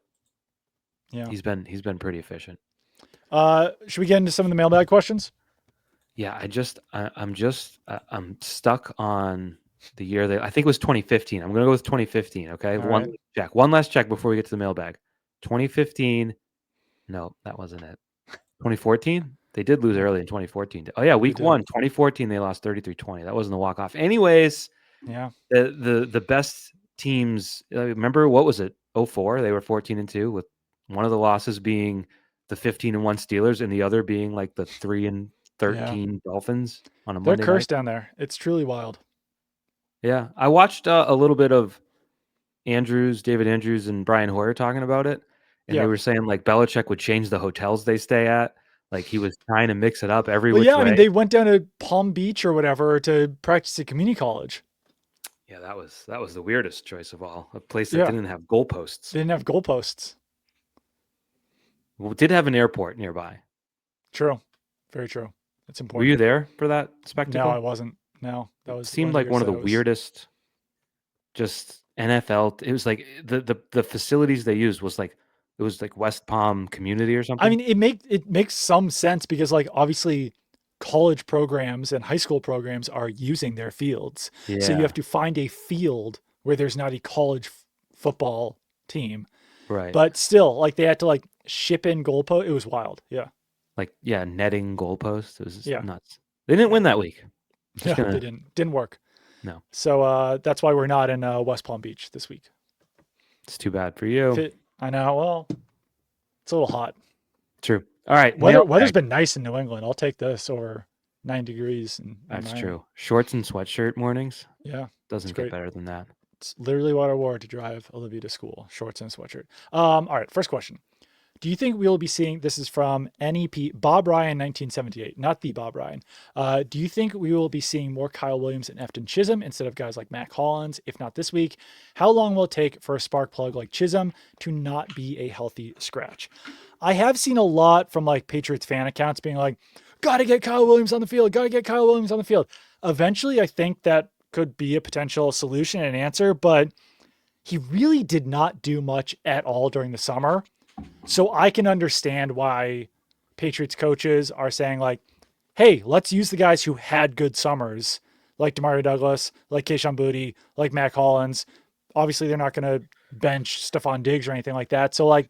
Yeah. he's been pretty efficient. Should we get into some of the mailbag questions? Yeah, I'm stuck on the year that I think it was 2015. I'm gonna go with 2015. Okay, All right. one last check before we get to the mailbag. 2015. No, that wasn't it. 2014. They did lose early in 2014. Oh yeah, week did. 1, 2014. They lost 33-20. That wasn't the walk off. Anyways, Yeah. the best teams. Remember what was it? 04. They were 14-2, with one of the losses being the 15-1 Steelers, and the other being like the 3-3 Yeah. 13 Dolphins on a They're Monday night. cursed down there. It's truly wild. Yeah, I watched a little bit of David Andrews, and Brian Hoyer talking about it, and they Yeah. were saying like Belichick would change the hotels they stay at. Like he was trying to mix it up every Well, which yeah, I mean, way. they went down to Palm Beach or whatever to practice at community college. Yeah, that was the weirdest choice of all. A place that Yeah. didn't have goalposts. They didn't have goalposts. Well, it did have an airport nearby. True. Very true. It's Were you important. there for that No, I spectacle? wasn't. No, that It was one seemed of the like years one of that the I was. weirdest just NFL. It was like the facilities they used was like it was like West Palm Community or I something. mean, it makes some sense because like obviously college programs and high school programs are using their fields. So you Yeah, have to find a field where there's not a college football team. right. But still, like they had to like ship in goalpost. It was wild. Yeah. Like yeah, netting goalposts. It was just Yeah. nuts. They didn't Yeah. win that week. I'm just Yeah. They gonna didn't work. no. So that's why we're not in West Palm Beach this week. It's too bad for you. I know. Well, it's a little hot. True. All right, Weather's mailbag. been nice in New England. I'll take this over 9 degrees in That's Miami. true. Shorts and sweatshirt mornings Yeah. It's doesn't get great. better than that. It's literally what I wore to drive Olivia to school, shorts and a sweatshirt. All right, first question. Do you think we will be seeing, this is from NEP, Bob Ryan 1978, not the Bob Ryan. Do you think we will be seeing more Kyle Williams and Efton Chisholm instead of guys like Matt Collins? If not this week, how long will it take for a spark plug like Chisholm to not be a healthy scratch? I have seen a lot from like Patriots fan accounts being like, gotta get Kyle Williams on the field, gotta get Kyle Williams on the field. Eventually, I think that could be a potential solution and answer, but he really did not do much at all during the summer. So I can understand why Patriots coaches are saying like, hey, let's use the guys who had good summers, like Demario Douglas, like Kayshon Boutte, like Matt Collins. Obviously, they're not going to bench Stephon Diggs or anything like that. So like,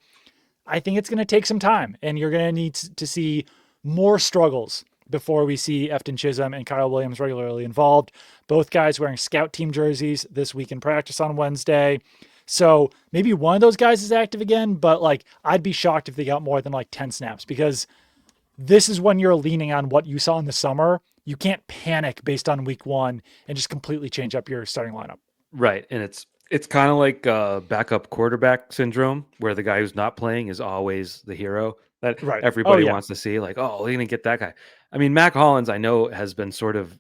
I think it's going to take some time, and you're going to need to see more struggles before we see Efton Chisholm and Kyle Williams regularly involved. Both guys wearing scout team jerseys this week in practice on Wednesday. So maybe one of those guys is active again, but like I'd be shocked if they got more than like 10 snaps because this is when you're leaning on what you saw in the summer. You can't panic based on week one and just completely change up your starting lineup. Right, and it's kind of like backup quarterback syndrome, where the guy who's not playing is always the hero that Right. Oh, everybody yeah. wants to see. Like, oh, we're gonna get that guy. I mean, Mac Hollins, I know, has been sort of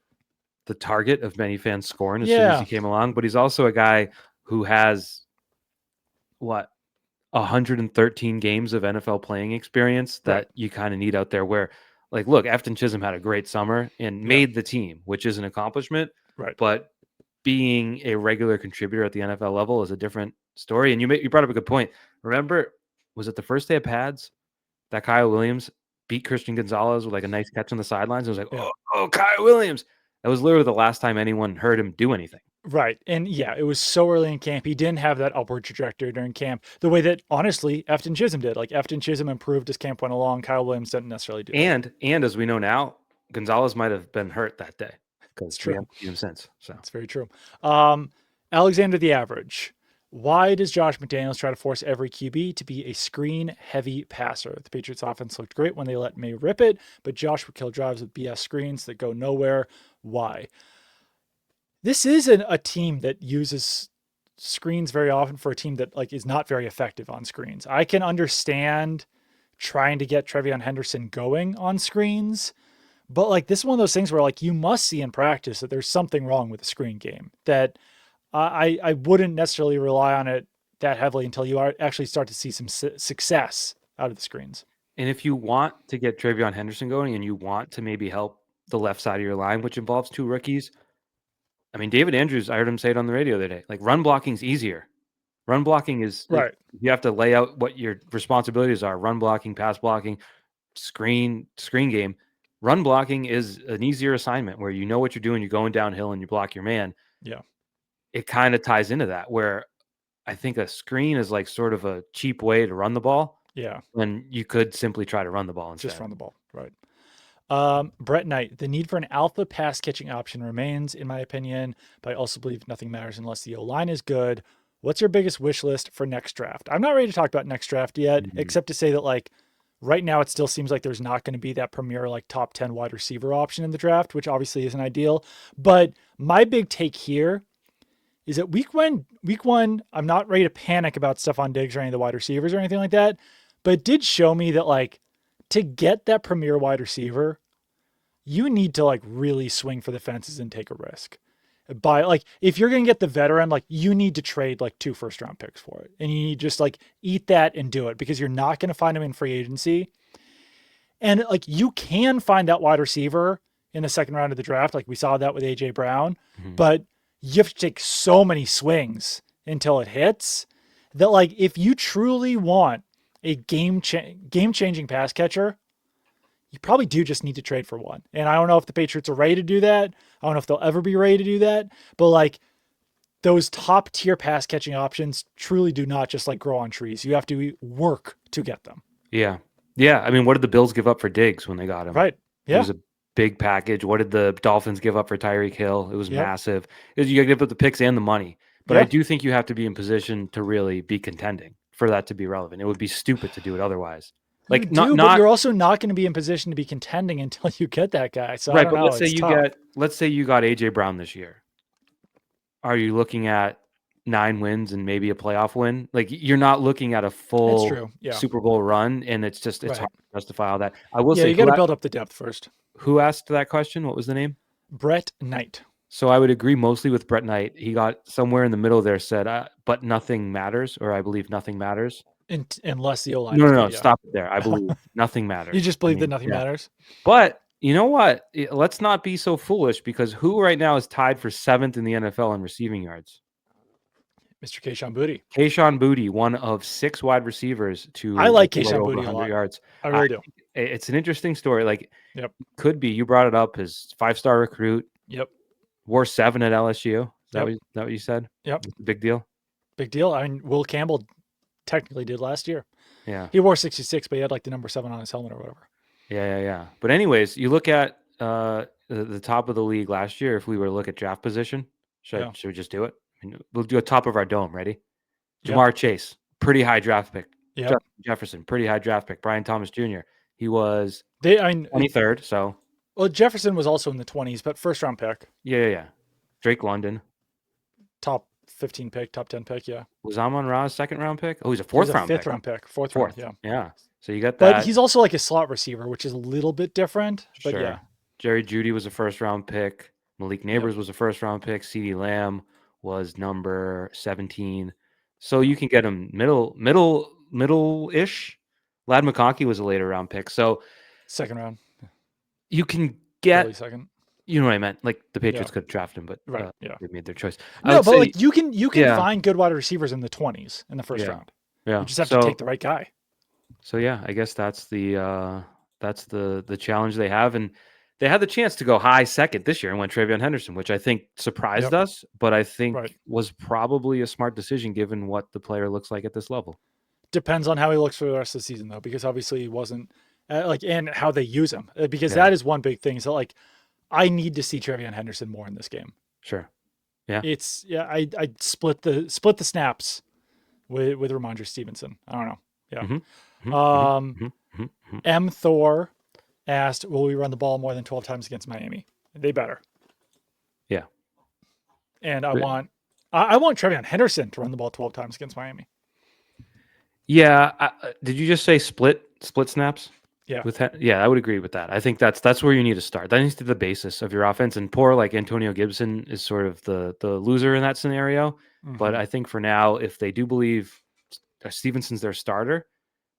the target of many fans' scorn as soon as he Yeah. came along, but he's also a guy who has what 113 games of NFL playing experience Right. that you kind of need out there. Where, like, look, Efton Chisholm had a great summer and Yeah. made the team, which is an accomplishment, Right. but being a regular contributor at the NFL level is a different story. And you brought up a good point. Remember, was it the first day of pads that Kyle Williams beat Christian Gonzalez with like a nice catch on the sidelines? It was like, Yeah. oh, Kyle Williams. That was literally the last time anyone heard him do anything. Right. And yeah, it was so early in camp. He didn't have that upward trajectory during camp the way that honestly Efton Chisholm did. Like Efton Chisholm improved as camp went along. Kyle Williams didn't necessarily do that. And as we know now, Gonzalez might have been hurt that day It's because we true. haven't seen him since. So It's very true. Alexander the Average. Why does Josh McDaniels try to force every QB to be a screen heavy passer? The Patriots offense looked great when they let Maye rip it, but Josh would kill drives with BS screens that go nowhere. Why? This is a team that uses screens very often for a team that like is not very effective on screens. I can understand trying to get TreVeyon Henderson going on screens, but like this is one of those things where like you must see in practice that there's something wrong with the screen game that I wouldn't necessarily rely on it that heavily until you actually start to see some success out of the screens. and if you want to get TreVeyon Henderson going and you want to maybe help the left side of your line, which involves two rookies, I mean, David Andrews, I heard him say it on the radio the other day. Like, run blocking's easier. Run blocking is like Right. you have to lay out what your responsibilities are. Run blocking, pass blocking, screen game. Run blocking is an easier assignment where you know what you're doing. You're going downhill and you block your man. Yeah. It kind of ties into that where I think a screen is like sort of a cheap way to run the ball Yeah. when you could simply try to run the ball instead. Just run the ball. Right. Brett Knight, the need for an alpha pass catching option remains, in my opinion, but I also believe nothing matters unless the O line is good. What's your biggest wish list for next draft? I'm not ready to talk about next draft yet, except to say that like Right now, it still seems like there's not going to be that premier like top 10 wide receiver option in the draft, which obviously isn't ideal. But my big take here is that week one, I'm not ready to panic about Stephon Diggs or any of the wide receivers or anything like that. But it did show me that like to get that premier wide receiver, you need to like really swing for the fences and take a risk. By like if you're gonna get the veteran, like you need to trade like 2 first round picks for it. And you need to just like eat that and do it because you're not gonna find him in free agency. And like you can find that wide receiver in the second round of the draft. Like we saw that with AJ Brown, Mhm. but you have to take so many swings until it hits that like if you truly want a game changing pass catcher, you probably do just need to trade for one. And I don't know if the Patriots are ready to do that. I don't know if they'll ever be ready to do that. But like those top tier pass catching options truly do not just like grow on trees. You have to work to get them. Yeah. Yeah. I mean, what did the Bills give up for Diggs when they got him? Right. It Yeah. was a big package. What did the Dolphins give up for Tyreek Hill? It was Yep. massive. You got to give up the picks and the money. But I Yeah. do think you have to be in position to really be contending for that to be relevant. It would be stupid to do it otherwise. You Like do, but not you're also not going to be in position to be contending until you get that guy. So I right. don't But know. It's tough. let's say you got AJ Brown this year. Are you looking at 9 wins and maybe a playoff win? Like you're not looking at a It's full true. Yeah. Super Bowl run, and it's hard Right. to justify all that. I will Yeah. say You got to build up the depth first. who asked that question? What was the name? Brett Knight. So I would agree mostly with Brett Knight. He got somewhere in the middle there, said, but nothing matters, or I believe nothing matters. Unless the O line No, is no, no, good. Yeah. stop it there. I believe nothing You matters. just I believe that mean, nothing yeah. matters. But you know what? Let's not be so foolish because who right now is tied for 7th in the NFL in receiving yards? Mr. Keyshawn Booty. Kayshon Boutte, one of 6 wide receivers I to like record Keyshawn over Booty a 100 lot. yards. I really do. It's an interesting story. Like, Yep. could be, you brought it up, his 5-star recruit, Yep. wore 7 at LSU. Is Yep. that what you said? Yep. It's a big deal. Big deal. I mean, Will Campbell technically did last year. Yeah. He wore 66, but he had like the number 7 on his helmet or whatever. Yeah. But anyways, you look at the top of the league last year. If we were to look at draft position, should we just do it? I mean, we'll do a top of our dome. Ready? Yeah. Jamar Chase, pretty high draft pick. Yeah. Jefferson, pretty high draft pick. Brian Thomas Jr. He was 23rd. So Well, Jefferson was also in the 20s, but first round pick. Yeah. Drake London, Top 15 pick, top 10 pick. Yeah. was Amon Ra's 2nd-round pick? Oh, he's a 4th-round fifth pick. round pick. Fourth round. Yeah. Yeah. So you got that. But he's also like a slot receiver, which is a little bit different. But Sure. yeah. Jerry Jeudy was a 1st-round pick. Malik Neighbors was a 1st-round pick. CeeDee Lamb was number 17. So you can get him middle-ish. Lad McConkey was a later round pick. So 2nd round. you can get, Early second. you know what I meant? Like the Patriots could draft him, but Right. Yeah. they made their choice. No, but like you can yeah. find good wide receivers in the 20s in the first round. Yeah. You just have to take the right guy. So yeah, I guess that's the challenge they have, and they had the chance to go high second this year and went TreVeyon Henderson, which I think surprised us, but I think was probably a smart decision given what the player looks like at this level. Depends on how he looks for the rest of the season, though, because obviously he wasn't and how they use him, because that is one big thing. So like, I need to see TreVeyon Henderson more in this game. Sure. Yeah. I split the snaps with Ramondre Stevenson. I don't know. Yeah. M. Thor asked, will we run the ball more than 12 times against Miami? They better. Yeah. And I want TreVeyon Henderson to run the ball 12 times against Miami. Yeah. Did you just say split snaps? Yeah. I would agree with that. I think that's where you need to start. That needs to be the basis of your offense. And poor like Antonio Gibson is sort of the loser in that scenario. Mm-hmm. But I think for now, if they do believe Stevenson's their starter,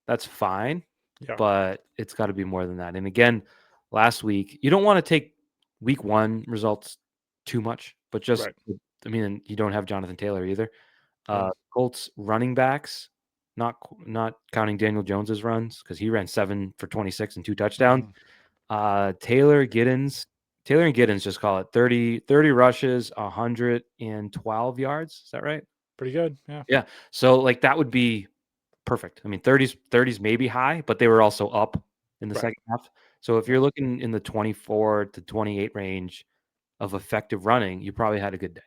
that's fine. Yeah. But it's got to be more than that. And again, last week, you don't want to take week 1 results too much, but just I mean, you don't have Jonathan Taylor either. Colts running backs, not counting Daniel Jones's runs, because he ran 7 for 26 and 2 touchdowns. Taylor and Giddens, just call it 30 rushes, 112 yards. Is that right? Pretty good. Yeah. Yeah. So like that would be perfect. I mean, 30s maybe high, but they were also up in the second half. So if you're looking in the 24 to 28 range of effective running, you probably had a good day.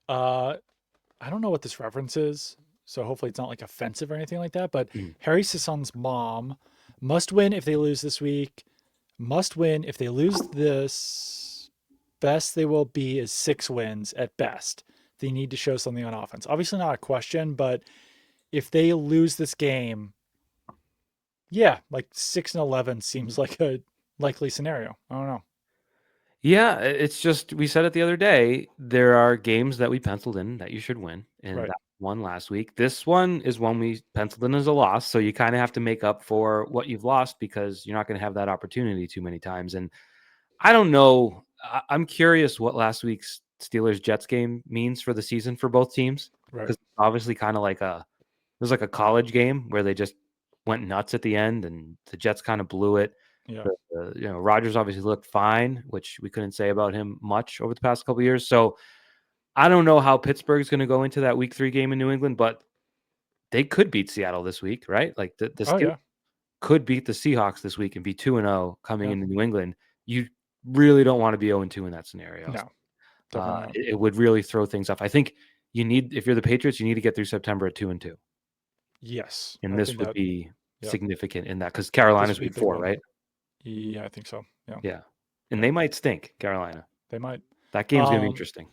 I don't know what this reference is, so hopefully it's not like offensive or anything like that. But Harry Sisson's mom Must win if they lose this week. Must win if they lose this. Best they will be is 6 wins at best. They need to show something on offense. Obviously not a question, but if they lose this game, yeah, like 6-11 seems like a likely scenario. I don't know. Yeah, it's just we said it the other day. There are games that we penciled in that you should win, and Right. that won last week. This one is one we penciled in as a loss, so you kind of have to make up for what you've lost because you're not going to have that opportunity too many times. And I don't know. I'm curious what last week's Steelers Jets game means for the season for both teams Right. because obviously kind of like it was like a college game where they just went nuts at the end, and the Jets kind of blew it. Yeah. Rodgers obviously looked fine, which we couldn't say about him much over the past couple of years. So I don't know how Pittsburgh's going to go into that Week 3 game in New England, but they could beat Seattle this week, right? Like the Oh Steelers yeah. could beat the Seahawks this week and be 2-0 coming Yeah. into New England. You really don't want to be 0-2 in that scenario. No, definitely not. It would really throw things off. I think if you're the Patriots, you need to get through September at 2-2. Yes. And I this think would that, be yeah, significant in that because this Carolina's would be a week big 4, one. right? Yeah, I think so. Yeah. Yeah. And Yeah. they might stink, Carolina. They might. That game's going to be interesting.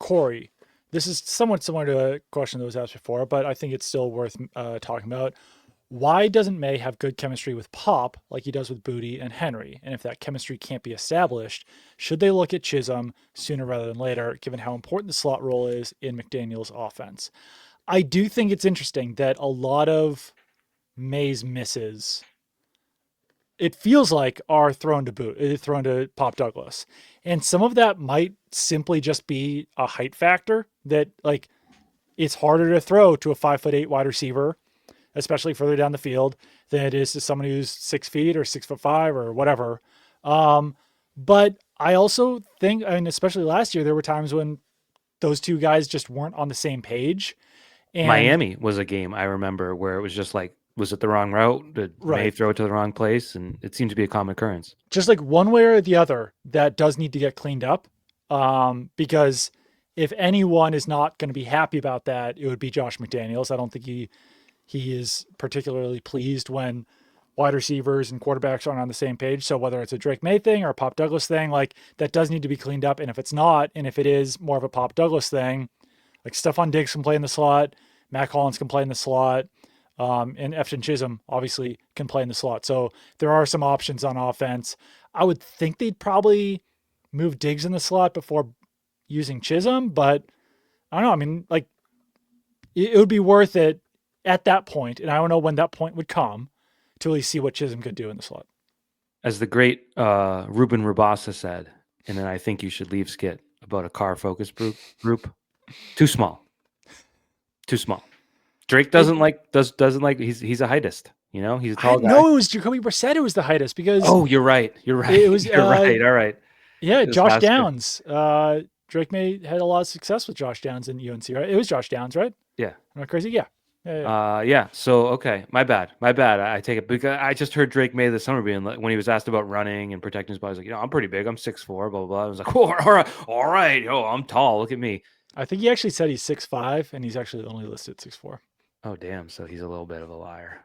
Corey, this is somewhat similar to a question that was asked before, but I think it's still worth talking about. Why doesn't Maye have good chemistry with Pop like he does with Booty and Henry? And if that chemistry can't be established, should they look at Chisholm sooner rather than later, given how important the slot role is in McDaniel's offense? I do think it's interesting that a lot of Maye's misses, it feels like, are thrown to Pop Douglas. And some of that might simply just be a height factor that, like, it's harder to throw to a 5'8" wide receiver, especially further down the field, than it is to someone who's 6 feet or 6'5" or whatever. But I also think, I mean, especially last year, there were times when those two guys just weren't on the same page. And Miami was a game I remember where it was just like, was it the wrong route? Did May right, throw it to the wrong place? And it seemed to be a common occurrence. just like one way or the other, that does need to get cleaned up. Because if anyone is not going to be happy about that, it would be Josh McDaniels. I don't think he is particularly pleased when wide receivers and quarterbacks aren't on the same page. So whether it's a Drake May thing or a Pop Douglas thing, like, that does need to be cleaned up. And if it's not, and if it is more of a Pop Douglas thing, like, Stephon Diggs can play in the slot, Matt Collins can play in the slot, and Efton Chisholm obviously can play in the slot. So there are some options on offense. I would think they'd probably move Diggs in the slot before using Chisholm, but I don't know. I mean, like, it would be worth it at that point, and I don't know when that point would come, to really see what Chisholm could do in the slot. As the great Ruben Rabasa said, and then I think you should leave skit about a car focus group. Too small. Too small. Drake doesn't like he's a heightist, he's a I tall didn't guy. know it was Jacoby Brissett who was the heightest, because Oh, you're right. You're right. it was You're right. All right. yeah, This Josh last year. Downs. Drake May had a lot of success with Josh Downs in UNC, right? It was Josh Downs, right? Yeah. Am I crazy? Yeah. Yeah. So okay, my bad. I take it because I just heard Drake May this summer being like, when he was asked about running and protecting his body, he's like, I'm pretty big. I'm 6'4", blah blah blah. I was like, all right. Oh, I'm tall. Look at me. I think he actually said he's 6'5", and he's actually only listed 6'4". Oh damn. So he's a little bit of a liar.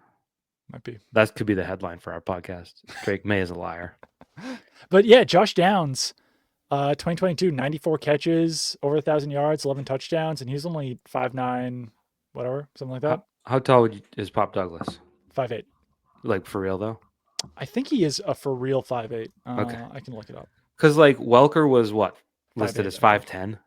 Might be. That could be the headline for our podcast. Drake May is a liar. But yeah, Josh Downs, 2022, 94 catches, over 1,000 yards, 11 touchdowns, and he's only 5'9", whatever, something like that. How tall is Pop Douglas? 5'8". Like for real though? I think he is a for real 5'8". Okay. I can look it up. Because like Welker was what listed 5'8", as 5'10".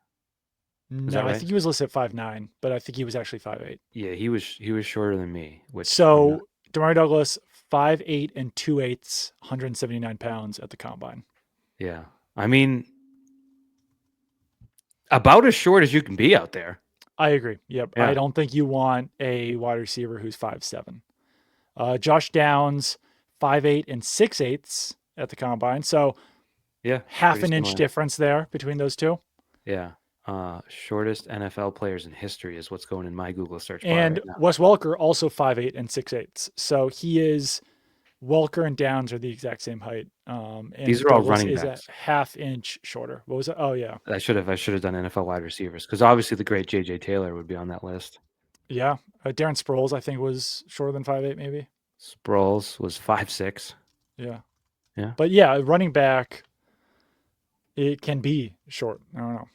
No, right? I think he was listed at 5'9", but I think he was actually 5'8". Yeah, he was shorter than me. Which So Demario Douglas, 5'8" and 2/8, 179 pounds at the combine. yeah, I mean, about as short as you can be out there. I agree. Yep. Yeah. I don't think you want a wide receiver who's 5'7". Josh Downs, 5'8" and 6/8 at the combine. So Yeah, half an inch difference there between those two. Yeah. Shortest NFL players in history is what's going in my Google search bar And right now. Wes Welker, also 5'8" and 6/8. So he is, Welker and Downs are the exact same height. And These are all Douglas running is backs. a half inch shorter. What was it? Oh yeah. I should have done NFL wide receivers because obviously the great JJ Taylor would be on that list. Yeah. Darren Sproles, I think, was shorter than 5'8", maybe. Sproles was 5'6". Yeah. Yeah. But yeah, running back, it can be short. I don't know.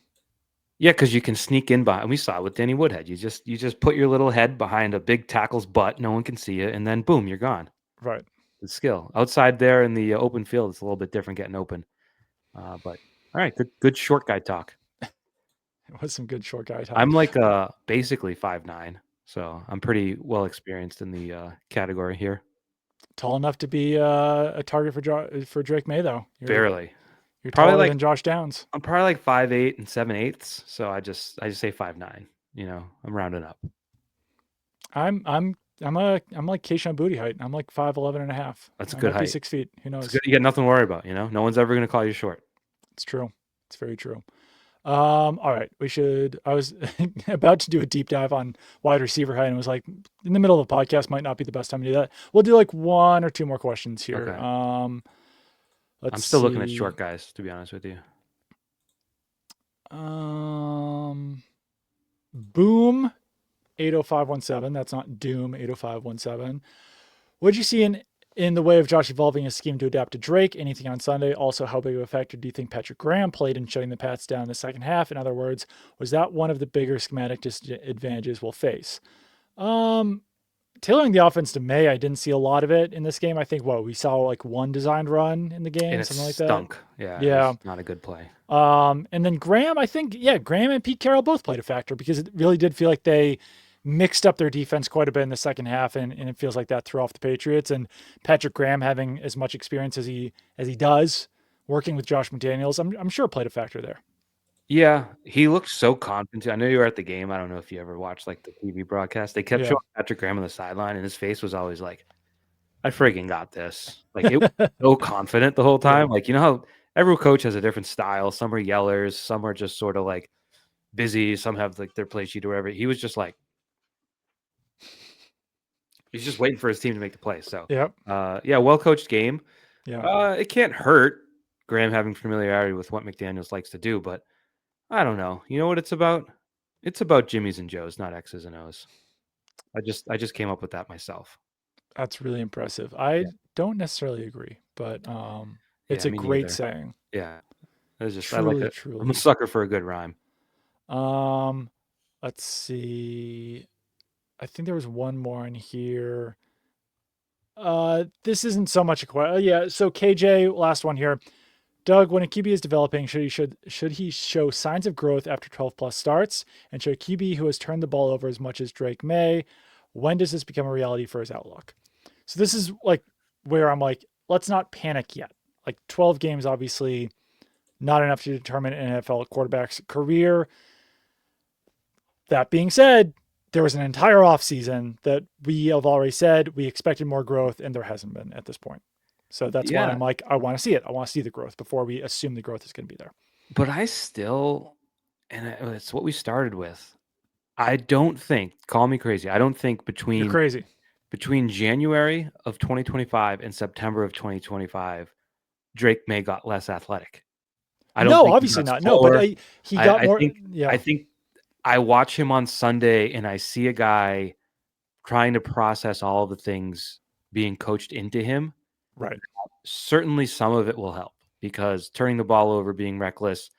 Yeah, because you can sneak in by, and we saw it with Danny Woodhead. You just put your little head behind a big tackle's butt, no one can see you, and then boom, you're gone. Right. The skill outside there in the open field, it's a little bit different getting open. But all right, good short guy talk. It was some good short guy talk. I'm like basically 5'9", so I'm pretty well experienced in the category here. Tall enough to be a target for Drake Maye, though. Barely, You're probably taller like than Josh Downs. I'm probably like 5'8" and 7/8. So I just say 5'9". I'm rounding up. I'm like Keishon booty height. I'm like 5'11 and a half. That's a I good might be height. 6 feet. Who It's knows? good. You got nothing to worry about. No one's ever going to call you short. It's true. It's very true. All right. I was about to do a deep dive on wide receiver height and was like, in the middle of the podcast might not be the best time to do that. We'll do like one or two more questions here. Okay. Let's I'm still looking at see. short guys, to be honest with you. Boom 80517. That's not Doom 80517. What did you see in the way of Josh evolving his scheme to adapt to Drake? Anything on Sunday? Also, how big of a factor do you think Patrick Graham played in shutting the Pats down in the second half? In other words, was that one of the bigger schematic disadvantages we'll face? Tailoring the offense to May, I didn't see a lot of it in this game. I think we saw like one designed run in the game, And it something like stunk. that. Yeah. Yeah. It was not a good play. And then Graham, I think, Graham and Pete Carroll both played a factor because it really did feel like they mixed up their defense quite a bit in the second half, and it feels like that threw off the Patriots. And Patrick Graham having as much experience as he does working with Josh McDaniels, I'm sure played a factor there. Yeah, he looked so confident. I know you were at the game. I don't know if you ever watched like the TV broadcast. They kept Yeah. showing Patrick Graham on the sideline, and his face was always like, "I friggin' got this!" Like it was so confident the whole time. Yeah. Like how every coach has a different style. Some are yellers, some are just sort of like busy. Some have like their play sheet or whatever. He was just like, he's just waiting for his team to make the play. So Yep. yeah, well coached game. Yeah. It can't hurt Graham having familiarity with what McDaniels likes to do, but I don't know. You know what it's about? It's about Jimmys and Joes, not X's and O's. I just came up with that myself. That's really impressive. I Yeah. don't necessarily agree, but it's Yeah, a me great neither. saying. Yeah. It's just I like Truly, it. I'm a truly. sucker for a good rhyme. Let's see. I think there was one more in here. This isn't so much a question. Yeah, so KJ, last one here. Doug, when a QB is developing, should he show signs of growth after 12 plus starts? And should a QB who has turned the ball over as much as Drake Maye, when does this become a reality for his outlook? So this is like where I'm like, let's not panic yet. Like 12 games, obviously not enough to determine an NFL quarterback's career. That being said, there was an entire offseason that we have already said we expected more growth, and there hasn't been at this point. So that's why I'm like, I want to see it. I want to see the growth before we assume the growth is going to be there. But I still, and it's what we started with. I don't think, call me crazy, I don't think You're crazy. between January of 2025 and September of 2025, Drake Maye got less athletic. I don't No, think he obviously got not. No, but slower. he got I more. think Yeah. I think I watch him on Sunday and I see a guy trying to process all of the things being coached into him. Right. Certainly some of it will help because turning the ball over, being reckless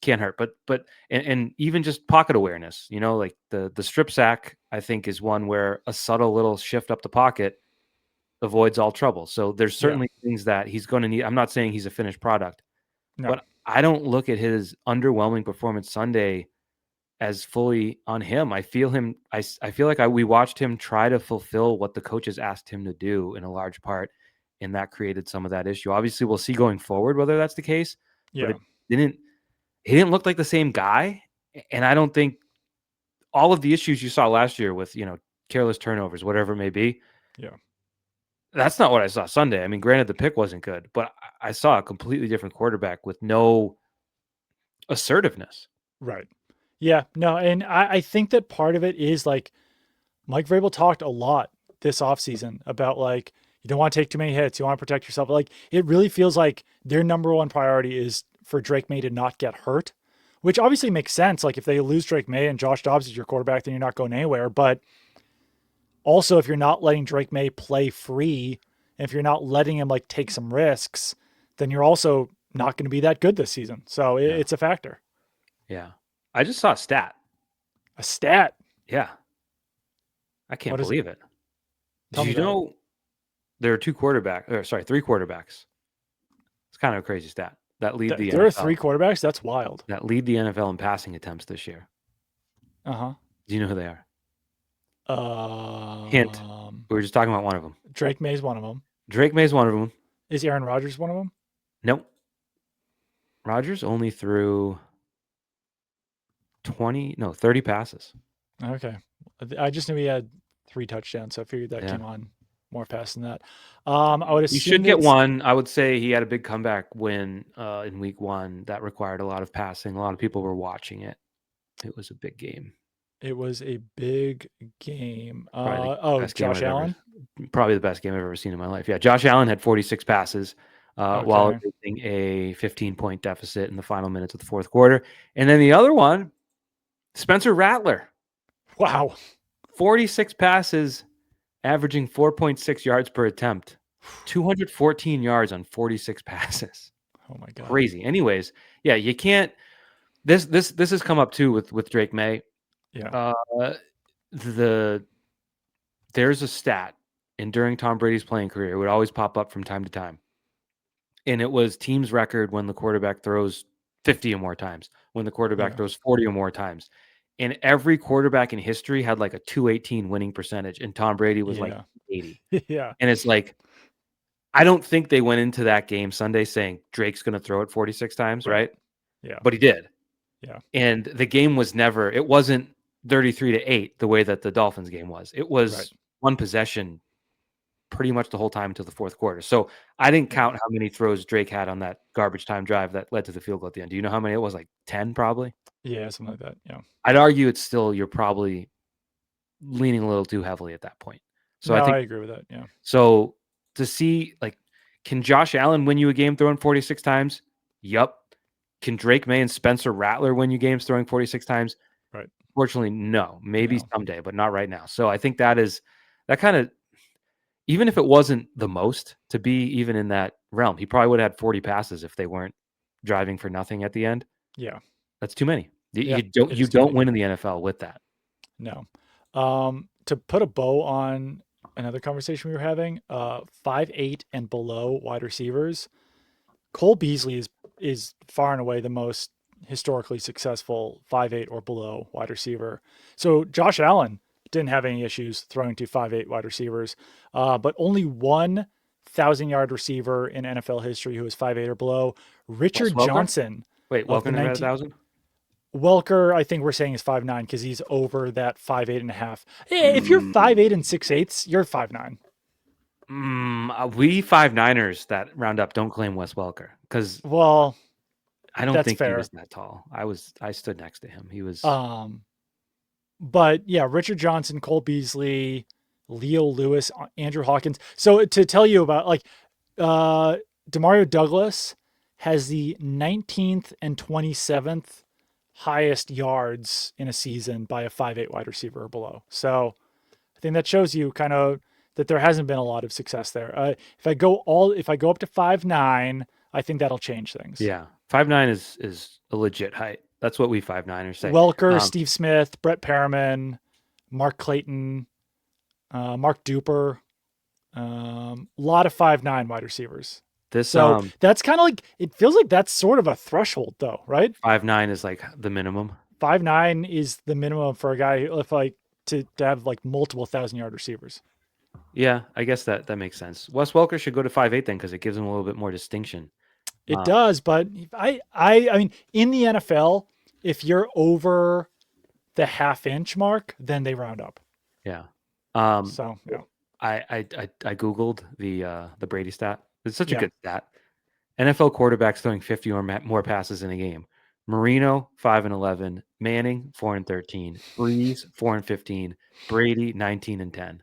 can't hurt. But and even just pocket awareness, like the strip sack, I think is one where a subtle little shift up the pocket avoids all trouble. So there's certainly things that he's going to need. I'm not saying he's a finished product, No. but I don't look at his underwhelming performance Sunday as fully on him. I feel him. I feel like we watched him try to fulfill what the coaches asked him to do in a large part, and that created some of that issue. Obviously, we'll see going forward whether that's the case. Yeah. But he didn't look like the same guy, and I don't think all of the issues you saw last year with careless turnovers, whatever it may be. Yeah. That's not what I saw Sunday. I mean, granted, the pick wasn't good, but I saw a completely different quarterback with no assertiveness. Right. Yeah. No, and I think that part of it is like Mike Vrabel talked a lot this offseason about like, you don't want to take too many hits. You want to protect yourself. Like it really feels like their number one priority is for Drake Maye to not get hurt, which obviously makes sense. Like if they lose Drake Maye and Josh Dobbs is your quarterback, then you're not going anywhere. But Also, if you're not letting Drake May play free, and if you're not letting him like take some risks, then you're also not going to be that good this season. So Yeah. it's a factor. Yeah. I just saw a stat. A stat. Yeah. I can't What is it? believe it. Tell Did me you about it. know there are three quarterbacks? It's kind of a crazy stat that lead the There are NFL. 3 quarterbacks. That's wild. That lead the NFL in passing attempts this year. Uh Do you know who they are? huh. Hint. We were just talking about one of them. Drake May's one of them. Drake May's one of them. Is Aaron Rodgers one of them? Nope. Rodgers only threw 30 passes. Okay. I just knew he had 3 touchdowns, so I figured that Yeah. came on more fast than that. I would assume You should get one. I would say he had a big comeback win in week 1 that required a lot of passing. A lot of people were watching it. It was a big game. It was a big game. Best game Josh Allen? Probably the best game I've ever seen in my life. Yeah, Josh Allen had 46 passes while facing a 15-point deficit in the final minutes of the fourth quarter. And then the other one, Spencer Rattler. Wow. 46 passes, averaging 4.6 yards per attempt. 214 yards on 46 passes. Oh my God. Crazy. Anyways, yeah, you can't. This has come up too with Drake May. Yeah. There's a stat, and during Tom Brady's playing career, it would always pop up from time to time. And it was team's record when the quarterback throws 50 or more times, when the quarterback throws 40 or more times. And every quarterback in history had like a 218 winning percentage, and Tom Brady was like 80. Yeah. And it's like, I don't think they went into that game Sunday saying Drake's going to throw it 46 times, right? Yeah. But he did. Yeah. And the game it wasn't 33-8 the way that the Dolphins game was. It was one possession pretty much the whole time until the fourth quarter. So I didn't count how many throws Drake had on that garbage time drive that led to the field goal at the end. Do you know how many it was? Like 10 probably? Yeah, something like that. Yeah. I'd argue you're probably leaning a little too heavily at that point. So I agree with that. Yeah. So to see, like, can Josh Allen win you a game throwing 46 times? Yup. Can Drake May and Spencer Rattler win you games throwing 46 times? Right. Fortunately, no. Maybe someday, but not right now. So I think that kind of, even if it wasn't the most to be even in that realm, he probably would have had 40 passes if they weren't driving for nothing at the end. Yeah. That's too many. Yeah, you don't win in the NFL with that. No. To put a bow on another conversation we were having, 5'8" and below wide receivers, Cole Beasley is far and away the most historically successful 5'8" or below wide receiver. So Josh Allen didn't have any issues throwing to 5'8" wide receivers, but only one 1,000-yard receiver in NFL history who was 5'8" or below. Richard Johnson. Wait, Welker never had 1,000? Welker, I think we're saying is 5'9" because he's over that 5'8.5". If you're 5'8" and 6'8", you're 5'9". We 5'9"ers that round up don't claim Wes Welker because I don't think he was that tall. I stood next to him. He was. But yeah, Richard Johnson, Cole Beasley, Leo Lewis, Andrew Hawkins. So to tell you about Demario Douglas has the 19th and 27th highest yards in a season by a 5'8" wide receiver or below. So I think that shows you kind of that there hasn't been a lot of success there. If I go up to 5'9", I think that'll change things. Yeah. 5'9" is a legit height. That's what we 5'9"ers say. Welker, Steve Smith, Brett Perriman, Mark Clayton, Mark Duper, a lot of 5'9" wide receivers. So that's kind of like, it feels like that's sort of a threshold though, right? 5'9" is like the minimum. 5'9" is the minimum for a guy to have like multiple 1,000-yard receivers. Yeah, I guess that makes sense. Wes Welker should go to 5'8" then because it gives him a little bit more distinction. It does, but I mean, in the NFL, if you're over the half-inch mark, then they round up. Yeah. So yeah. I Googled the Brady stat. It's such a good stat. NFL quarterbacks throwing 50 or more passes in a game. Marino 5-11, Manning 4-13, Breeze 4-15, Brady 19-10.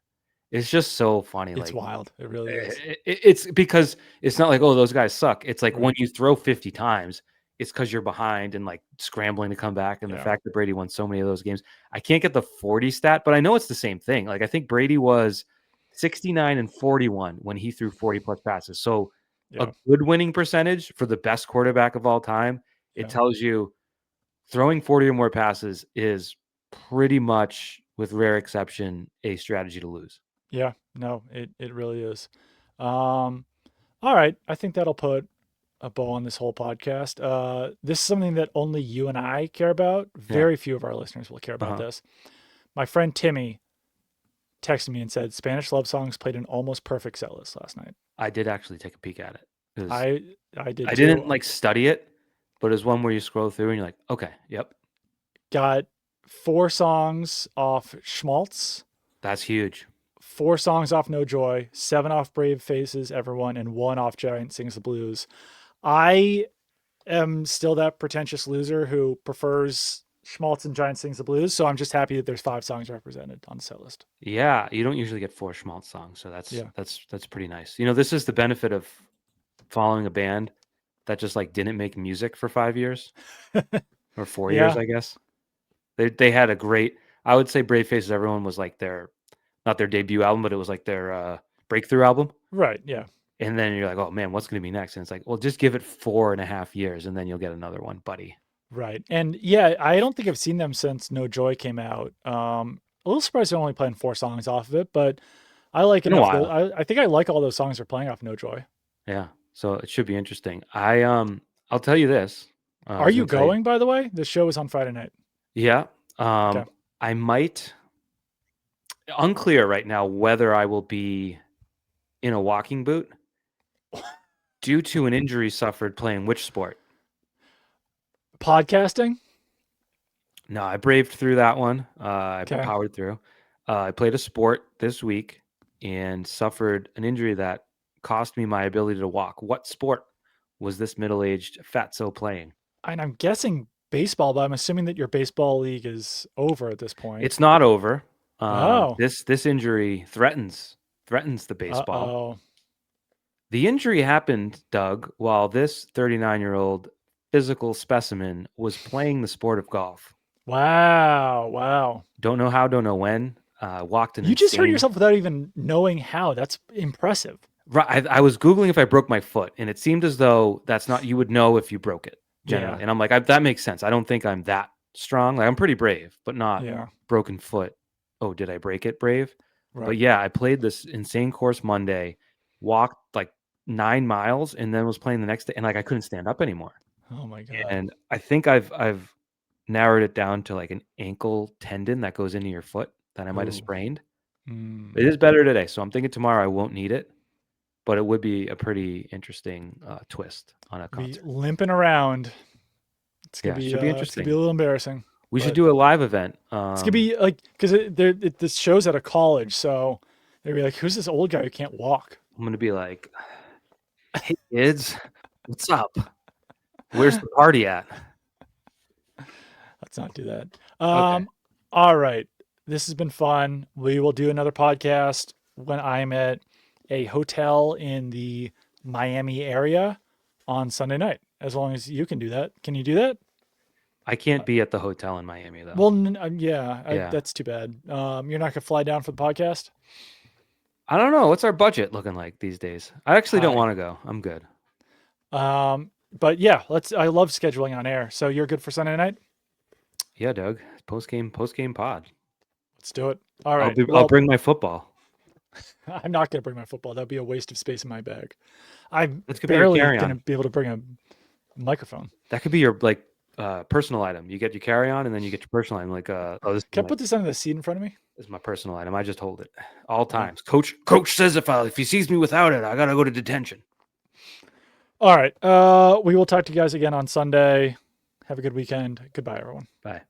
It's just so funny. It's wild. It really is. It's because it's not like, oh, those guys suck. It's like when you throw 50 times, it's because you're behind and like scrambling to come back. And the Yeah. fact that Brady won so many of those games, I can't get the 40 stat, but I know it's the same thing. Like I think Brady was 69 and 41 when he threw 40 plus passes. So a Yeah. good winning percentage for the best quarterback of all time. It Yeah. tells you throwing 40 or more passes is pretty much, with rare exception, a strategy to lose. Yeah. No, it really is. All right. I think that'll put a bow on this whole podcast. This is something that only you and I care about. Very few of our listeners will care about this. My friend Timmy texted me and said Spanish love songs played an almost perfect set list last night. I did actually take a peek at it. I did I too. didn't like study it, but it's one where you scroll through and you're like, okay, yep. Got 4 songs off Schmaltz, That's huge. 4 songs off No Joy, 7 off Brave Faces, Everyone, and 1 off Giant Sings the Blues. I am still that pretentious loser who prefers Schmaltz and Giant Sings the Blues, so I'm just happy that there's 5 songs represented on the set list. Yeah, you don't usually get 4 Schmaltz songs, so Yeah. that's pretty nice. You know, this is the benefit of following a band that just like didn't make music for 5 years or 4 years, Yeah. I guess. They had a great, I would say Brave Faces Everyone was like their, not their debut album, but it was like their breakthrough album. Right. Yeah. And then you're like, oh man, what's going to be next? And it's like, well, just give it 4.5 years and then you'll get another one, buddy. Right. And yeah, I don't think I've seen them since No Joy came out. A little surprised they're only playing 4 songs off of it, but I like Been a enough. while. I think I like all those songs they're playing off No Joy. Yeah. So it should be interesting. I'll tell you this. I Are was you gonna tell you- going, by the way? The show is on Friday night. Yeah. Okay. I might, unclear right now whether I will be in a walking boot due to an injury suffered playing which sport? Podcasting? No, I braved through that one. I Okay. powered through. I played a sport this week and suffered an injury that cost me my ability to walk. What sport was this middle-aged fatso playing? And I'm guessing baseball, but I'm assuming that your baseball league is over at this point. It's not over. Oh. This injury threatens the baseball. Uh-oh. The injury happened, Doug, while this 39-year-old physical specimen was playing the sport of golf. Wow. Don't know how, don't know when. Walked in. You just hurt yourself without even knowing how. That's impressive. Right. I was Googling if I broke my foot, and it seemed as though that's not, you would know if you broke it generally. Yeah. And I'm like, that makes sense. I don't think I'm that strong. Like I'm pretty brave, but not broken foot. Oh, did I break it? Brave. Right. But yeah, I played this insane course Monday, walked like 9 miles, and then was playing the next day, and like I couldn't stand up anymore. Oh my God. And I think I've narrowed it down to like an ankle tendon that goes into your foot that I might have sprained. It is better today, so I'm thinking tomorrow I won't need it, but it would be a pretty interesting twist on a concert. Be limping around. It's gonna should be interesting. It's gonna be a little embarrassing. We should do a live event. It's gonna be like, because this show's at a college, so they'd be like, "Who's this old guy who can't walk?" I'm gonna be like, "Hey kids, what's up? Where's the party at?" Let's not do that. Okay. All right. This has been fun. We will do another podcast when I'm at a hotel in the Miami area on Sunday night, as long as you can do that. Can you do that? I can't be at the hotel in Miami though. Well, that's too bad. You're not gonna fly down for the podcast? I don't know. What's our budget looking like these days? I actually don't want to go. I'm good. But yeah, I love scheduling on air. So you're good for Sunday night? Yeah, Doug. Post game pod. Let's do it. All right. I'll bring my football. I'm not gonna bring my football. That'd be a waste of space in my bag. I'm That's barely gonna be able to bring a microphone. That could be your like personal item. You get your carry-on and then you get your personal item. Like Can I put this under the seat in front of me? This is my personal item. I just hold it all times. Coach says if he sees me without it, I gotta go to detention. All right. We will talk to you guys again on Sunday. Have a good weekend. Goodbye, everyone. Bye.